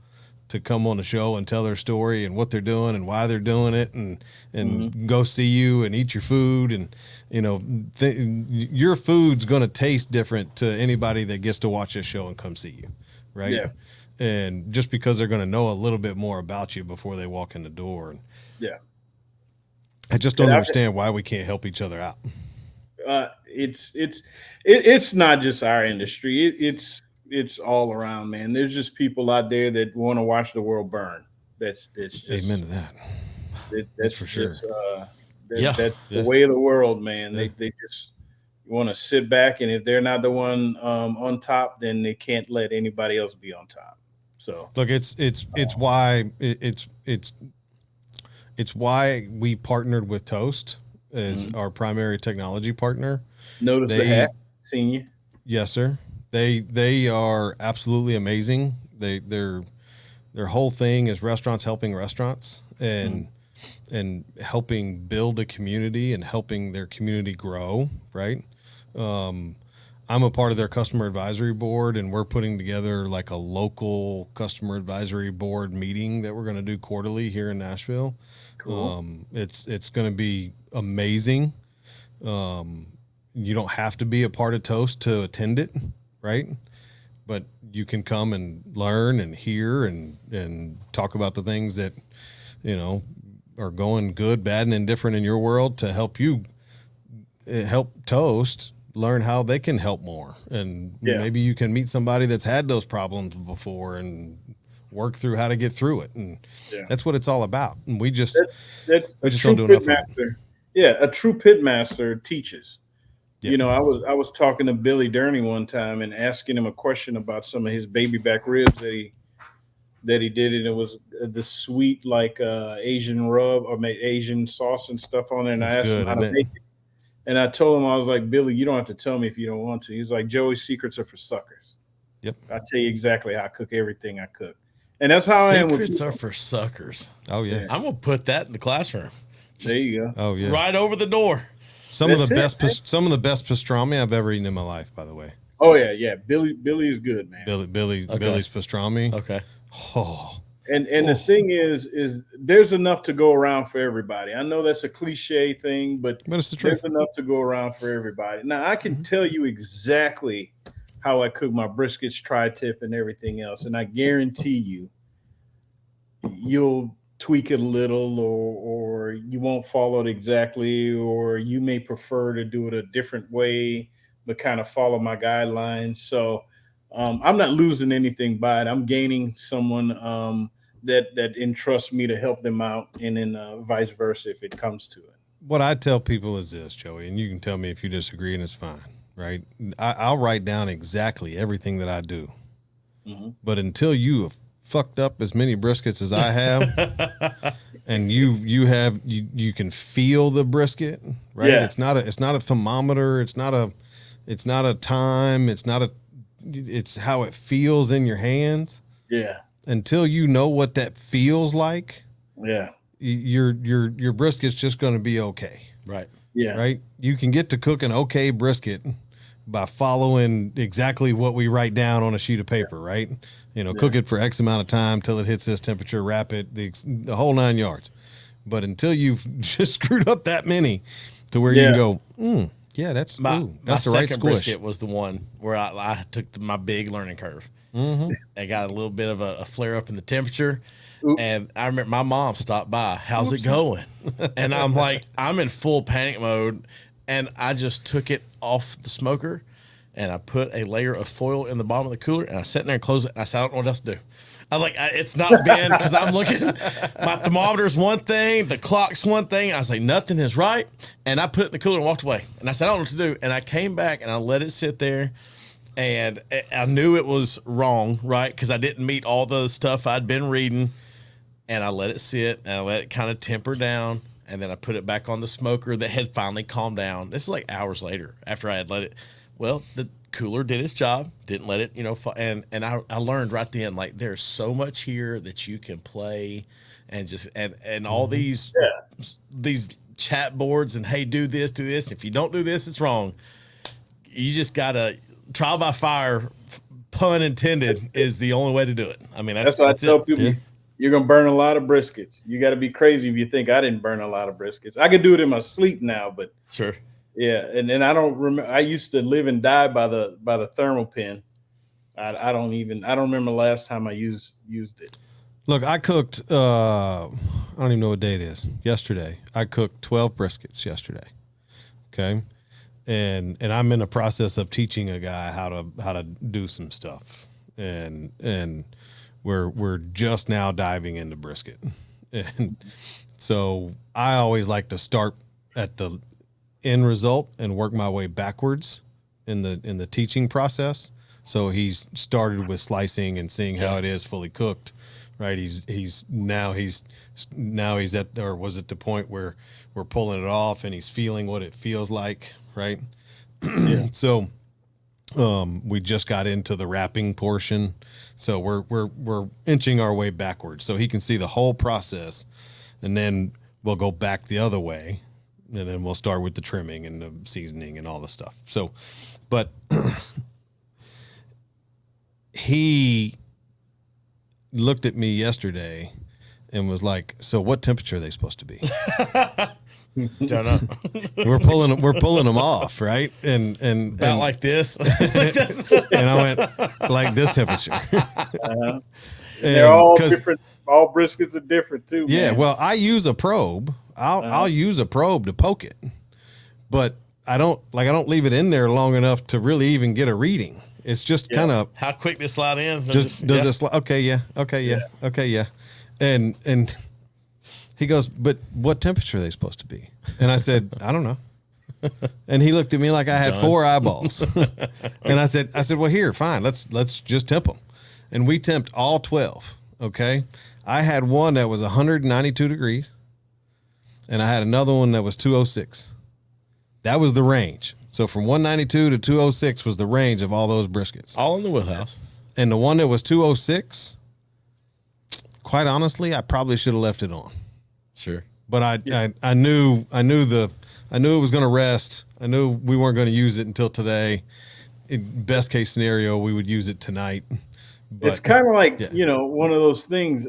to come on the show and tell their story and what they're doing and why they're doing it, and go see you and eat your food, and your food's going to taste different to anybody that gets to watch this show and come see you, right? Yeah. And just because they're going to know a little bit more about you before they walk in the door. Yeah. I just don't understand why we can't help each other out. It's not just our industry. It's all around, man. There's just people out there that want to watch the world burn. That's just amen to that. that's for just sure. that's the way of the world, man. They just want to sit back, and if they're not the one on top, then they can't let anybody else be on top. So look, it's why we partnered with Toast as our primary technology partner. Notice the hat, seen you. Yes, sir. They are absolutely amazing. Their whole thing is restaurants helping restaurants and helping build a community and helping their community grow. Right. I'm a part of their customer advisory board, and we're putting together like a local customer advisory board meeting that we're going to do quarterly here in Nashville. Cool. It's going to be amazing. You don't have to be a part of Toast to attend it, right? But you can come and learn and hear and talk about the things that, are going good, bad, and indifferent in your world to help you help Toast learn how they can help more. And maybe you can meet somebody that's had those problems before and work through how to get through it. And that's what it's all about. And we just don't do enough of it. Yeah, a true pitmaster teaches. Yeah. I was talking to Billy Derry one time and asking him a question about some of his baby back ribs that he did, and it was the sweet Asian rub or made Asian sauce and stuff on there. And I asked him how to make it. And I told him, I was like, Billy, you don't have to tell me if you don't want to. He's like, Joey's secrets are for suckers. Yep. I tell you exactly how I cook everything I cook. And that's how I am with secrets are for suckers. Oh, yeah. I'm going to put that in the classroom. There you go. Oh, yeah. Right over the door. Some of the best pastrami I've ever eaten in my life, by the way. Oh, yeah, yeah. Billy is good, man. Billy's pastrami. Okay. Oh. And the thing is there's enough to go around for everybody. I know that's a cliche thing, but it's the truth. There's enough to go around for everybody. Now, I can tell you exactly how I cook my briskets, tri-tip, and everything else, and I guarantee you'll tweak it a little, or you won't follow it exactly, or you may prefer to do it a different way, but kind of follow my guidelines. So I'm not losing anything by it. I'm gaining someone that entrusts me to help them out, and then vice versa if it comes to it. What I tell people is this, Joey, and you can tell me if you disagree, and it's fine, right? I'll write down exactly everything that I do. But until you have fucked up as many briskets as I have, and you can feel the brisket, right? Yeah. It's not a thermometer. It's not a time. It's how it feels in your hands. Yeah. Until you know what that feels like, your brisket's just going to be okay. Right. Yeah. Right. You can get to cook an okay brisket by following exactly what we write down on a sheet of paper, right? Cook it for X amount of time till it hits this temperature, wrap it, the whole 9 yards. But until you've just screwed up that many to where you can go, that's the right second brisket was the one where I took my big learning curve. I got a little bit of a flare up in the temperature. Oops. And I remember my mom stopped by. How's it going? And I'm like, I'm in full panic mode. And I just took it off the smoker and I put a layer of foil in the bottom of the cooler and I sat in there and closed it. And I said, I don't know what else to do. I was like, it's not been, because I'm looking, my thermometer's one thing, the clock's one thing. I was like, nothing is right. And I put it in the cooler and walked away. And I said, I don't know what to do. And I came back and I let it sit there. And I knew it was wrong, right? Because I didn't meet all the stuff I'd been reading. And I let it sit and I let it kind of temper down. And then I put it back on the smoker that had finally calmed down. This is like hours later after I had let it. Well, the cooler did its job, didn't let it, and I learned right then, like, there's so much here that you can play and just, and all these chat boards and, hey, do this. If you don't do this, it's wrong. You just got to trial by fire, pun intended, is the only way to do it. I mean, that's what I tell people. Yeah. You're going to burn a lot of briskets. You got to be crazy if you think I didn't burn a lot of briskets. I could do it in my sleep now, but sure. Yeah, and then I don't remember. I used to live and die by the thermal pin. I don't remember the last time I used it. Look, I cooked. I don't even know what day it is. Yesterday, I cooked 12 briskets yesterday. Okay, and I'm in the process of teaching a guy how to do some stuff, and we're just now diving into brisket, and so I always like to start at the end result and work my way backwards in the teaching process. So he's started with slicing and seeing how it is fully cooked, right? He's now at, or was at the point where we're pulling it off and he's feeling what it feels like, right? Yeah. So we just got into the wrapping portion, so we're inching our way backwards so he can see the whole process, and then we'll go back the other way, and then we'll start with the trimming and the seasoning and all the stuff. So, but he looked at me yesterday and was like, "So what temperature are they supposed to be?" Don't know. we're pulling them off, right? And Like this. and I went like this temperature. Uh-huh. They're all different. All briskets are different too. Yeah. Man. Well, I use a probe. I'll use a probe to poke it, but I don't leave it in there long enough to really even get a reading. It's just kind of how quick they slide in. Does it slide? Okay. Yeah. Okay. Yeah. Okay. Yeah. And he goes, "But what temperature are they supposed to be?" And I said, "I don't know." And he looked at me like I had 4 eyeballs. And I said, "Well, here, fine. Let's just temp them." And we temped all 12. Okay. I had one that was 192 degrees, and I had another one that was 206. That was the range. So from 192 to 206 was the range of all those briskets. All in the wheelhouse. And the one that was 206, quite honestly, I probably should have left it on. Sure. But I knew it was going to rest. I knew we weren't going to use it until today. In best case scenario, we would use it tonight. But, it's kind of like, one of those things.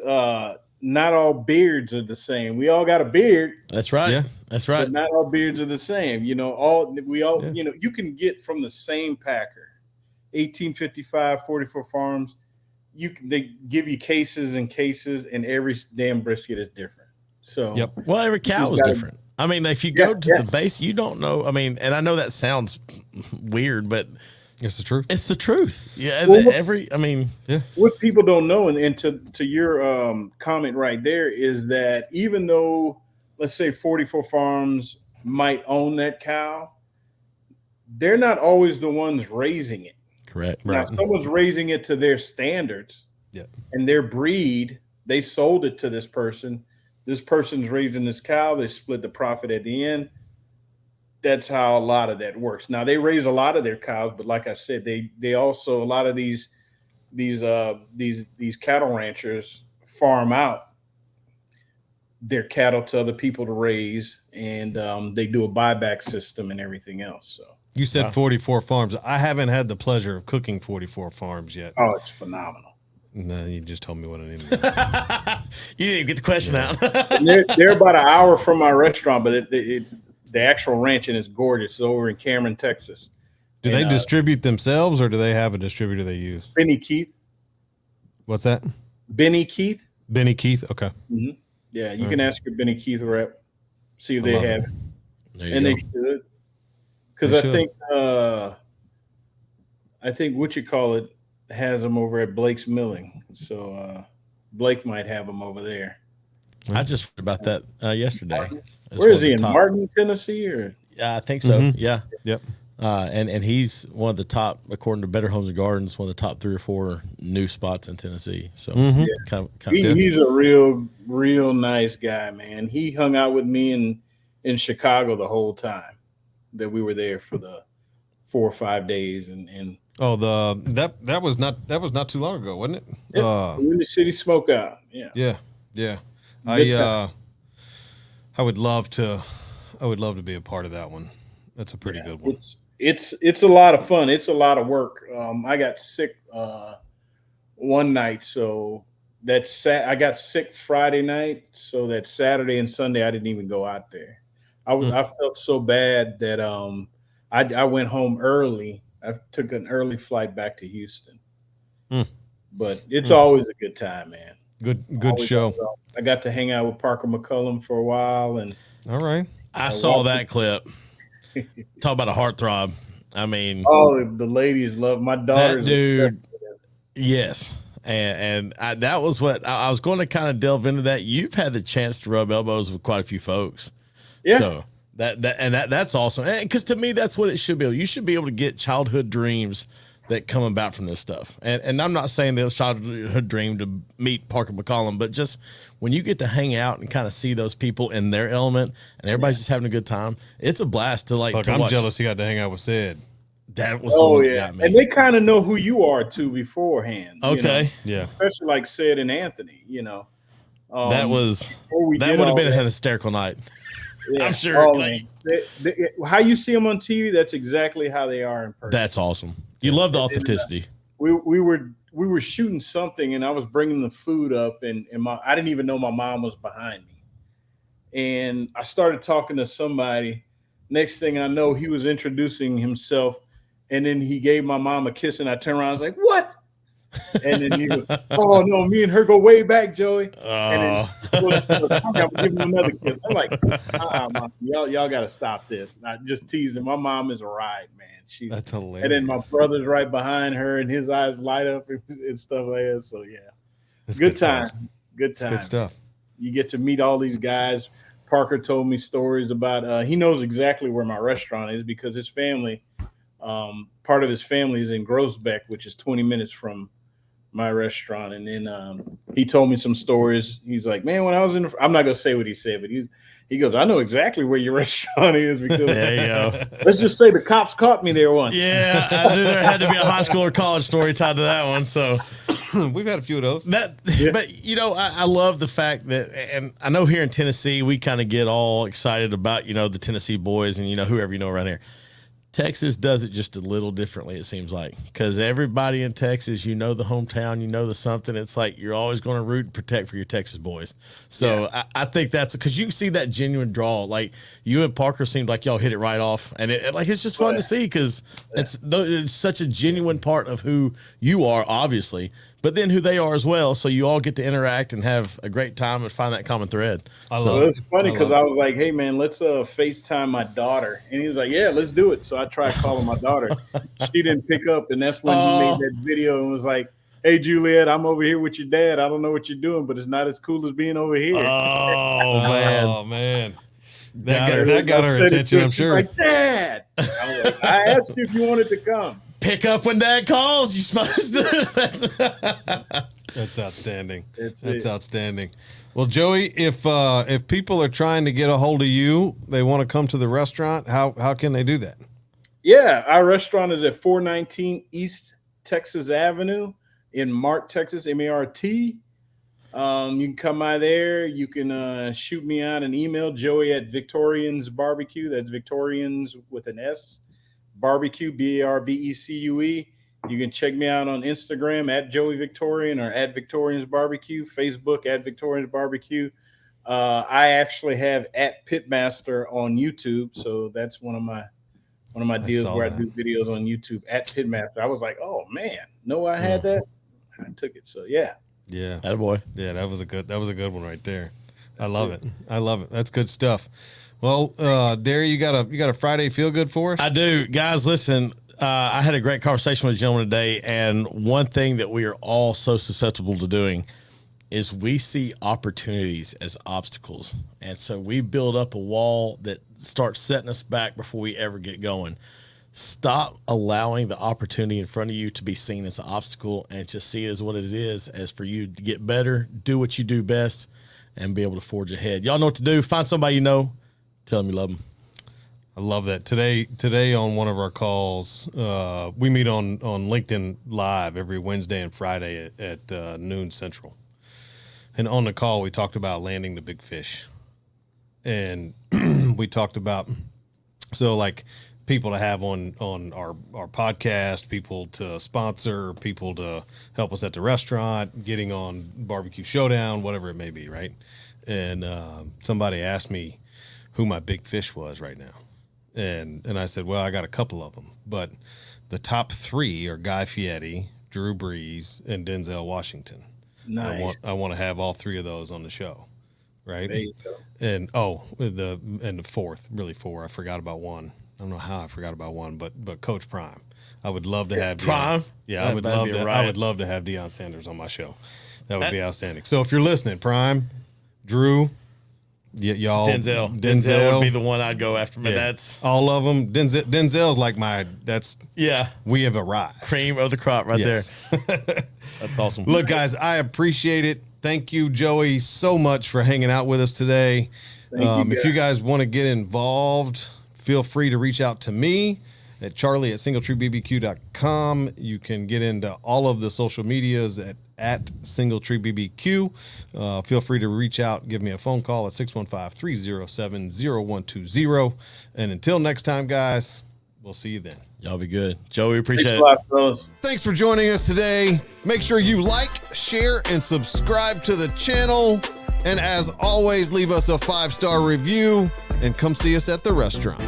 Not all beards are the same. We all got a beard. That's right. Yeah. That's right. But not all beards are the same. You can get from the same packer, 1855, 44 Farms. They give you cases and cases, and every damn brisket is different. So, well, every cow is different. I mean, if you go to the base, you don't know. I mean, and I know that sounds weird, but it's the truth. It's the truth. Yeah. Well, what people don't know, and to your comment right there, is that even though, let's say 44 Farms might own that cow, they're not always the ones raising it. Correct. Now, someone's raising it to their standards, and their breed, they sold it to this person. This person's raising this cow. They split the profit at the end. That's how a lot of that works. Now, they raise a lot of their cows, but like I said, they also, a lot of these cattle ranchers farm out their cattle to other people to raise, and they do a buyback system and everything else. So you said 44 Farms. I haven't had the pleasure of cooking 44 Farms yet. Oh, it's phenomenal. No, you just told me what I need to know. You didn't even get the question out. And they're about an hour from my restaurant, but it's the actual ranch, and it's gorgeous. It's over in Cameron, Texas. Do they distribute themselves, or do they have a distributor they use? Benny Keith. What's that? Benny Keith. Benny Keith. Okay. Mm-hmm. Yeah, you can ask your Benny Keith rep, see if they have it, and they should. Because I think what you call it has them over at Blake's Milling, so Blake might have them over there. I just heard about that yesterday. Where is he, in Martin, Tennessee, or? Yeah, I think so. Mm-hmm. Yeah. Yep. And he's one of the top, according to Better Homes and Gardens, one of the top 3 or 4 new spots in Tennessee. So he's a real nice guy, man. He hung out with me in Chicago the whole time that we were there for the 4 or 5 days, and that was not too long ago, wasn't it? Windy City Smokeout. Yeah. I would love to be a part of that one. That's a pretty good one. It's a lot of fun. It's a lot of work. I got sick one night, so I got sick Friday night, so that Saturday and Sunday I didn't even go out there. I felt so bad that I went home early. I took an early flight back to Houston. But it's always a good time, man. Good Always show. I got to hang out with Parker McCullum for a while, and All right. I saw that clip. Talk about a heartthrob. I mean, the ladies love my that daughters. dude. Yes. And that was what I was going to kind of delve into that. You've had the chance to rub elbows with quite a few folks. Yeah. So that's awesome. Because to me, that's what it should be. You should be able to get childhood dreams that come about from this stuff. And I'm not saying that childhood dream to meet Parker McCollum, but just when you get to hang out and kind of see those people in their element and everybody's just having a good time, it's a blast to like. Look, to I'm watch. jealous you got to hang out with Sid. That was the one that got me. And they kind of know who you are too beforehand. Okay. Yeah. Especially like Sid and Anthony, that would have been an hysterical night. Yeah. I'm sure. How you see them on TV, that's exactly how they are in person. That's awesome. You love the authenticity. We were shooting something, and I was bringing the food up, and I didn't even know my mom was behind me, and I started talking to somebody. Next thing I know, he was introducing himself, and then he gave my mom a kiss, and I turned around, I was like, "What?" And then he goes, "Oh no, me and her go way back, Joey." And then I'm giving him another kiss. I'm like, Mom, y'all got to stop this. Not just teasing. My mom is a ride, man. That's hilarious. And then my brother's right behind her, and his eyes light up and stuff like that. So yeah, That's good time. Good time. Good stuff. You get to meet all these guys. Parker told me stories about. He knows exactly where my restaurant is because his family, part of his family is in Groesbeck, which is 20 minutes from my restaurant. And then he told me some stories. He's like, man, when I was I'm not gonna say what he said, but he goes, I know exactly where your restaurant is because there you go. Let's just say the cops caught me there once. Yeah, I knew there had to be a high school or college story tied to that one. So we've had a few of those. But I love the fact that, and I know here in Tennessee we kind of get all excited about the Tennessee boys and whoever around here. Texas does it just a little differently, it seems like, because everybody in Texas, the hometown, the something. It's like you're always going to root and protect for your Texas boys. So I think that's because you can see that genuine draw. Like you and Parker seemed like y'all hit it right off, and it's just fun to see because it's such a genuine part of who you are, obviously, but then who they are as well. So you all get to interact and have a great time and find that common thread. I love it. It's funny because I was like, hey, man, let's FaceTime my daughter. And he was like, yeah, let's do it. So I tried calling my daughter. She didn't pick up. And that's when he made that video and was like, hey, Juliet, I'm over here with your dad. I don't know what you're doing, but it's not as cool as being over here. Oh, man. Oh, man. That got her attention, I'm sure. Like, Dad. I asked you if you wanted to come. Pick up when Dad calls. You supposed to. That's outstanding. That's outstanding. Well, Joey, if people are trying to get a hold of you, they want to come to the restaurant, how can they do that? Yeah, our restaurant is at 419 East Texas Avenue in Mart, Texas, MART. You can come by there. You can shoot me out an email, Joey at Victorians Barbecue. That's Victorians with an S. Barbecue, BARBECUE. You can check me out on Instagram at Joey Victorian or at Victorians Barbecue, Facebook at Victorians Barbecue. I actually have at Pitmaster on YouTube, so that's one of my deals where I do videos on YouTube at Pitmaster. I was like, oh man, I had that. I took it. So yeah. Yeah. Attaboy. Yeah, that was a good one right there. I love it. That's good stuff. Well, Derry, you got a Friday feel good for us? I do. Guys, listen, I had a great conversation with a gentleman today, and one thing that we are all so susceptible to doing is we see opportunities as obstacles. And so we build up a wall that starts setting us back before we ever get going. Stop allowing the opportunity in front of you to be seen as an obstacle and just see it as what it is, as for you to get better, do what you do best, and be able to forge ahead. Y'all know what to do. Find somebody you know. Tell them you love them. I love that. Today on one of our calls, we meet on LinkedIn Live every Wednesday and Friday at noon Central. And on the call, we talked about landing the big fish. And we talked about, so like people to have on our podcast, people to sponsor, people to help us at the restaurant, getting on BBQ Showdown, whatever it may be, right? And somebody asked me who my big fish was right now. And I said, well, I got a couple of them, but the top three are Guy Fieri, Drew Brees, and Denzel Washington. Nice. I want to have all 3 of those on the show, right? There you go. And the fourth, really 4. I forgot about one. I don't know how I forgot about one, but Coach Prime. I would love to have Prime. Yeah, I would love to. I would love to have Deion Sanders on my show. That would be outstanding. So if you're listening, Prime, Drew, y'all, Denzel would be the one I'd go after. But that's all of them. Denzel's like we have arrived. Cream of the crop there. That's awesome. Look, guys, I appreciate it. Thank you, Joey, so much for hanging out with us today. If you guys want to get involved, feel free to reach out to me at charlie@singletreebbq.com. You can get into all of the social medias at SingletreeBBQ. Feel free to reach out, give me a phone call at 615-307-0120. And until next time, guys, we'll see you then. Y'all be good. Joey, appreciate Thanks a lot, fellas. Thanks for joining us today. Make sure you like, share, and subscribe to the channel. And as always, leave us a 5-star review and come see us at the restaurant.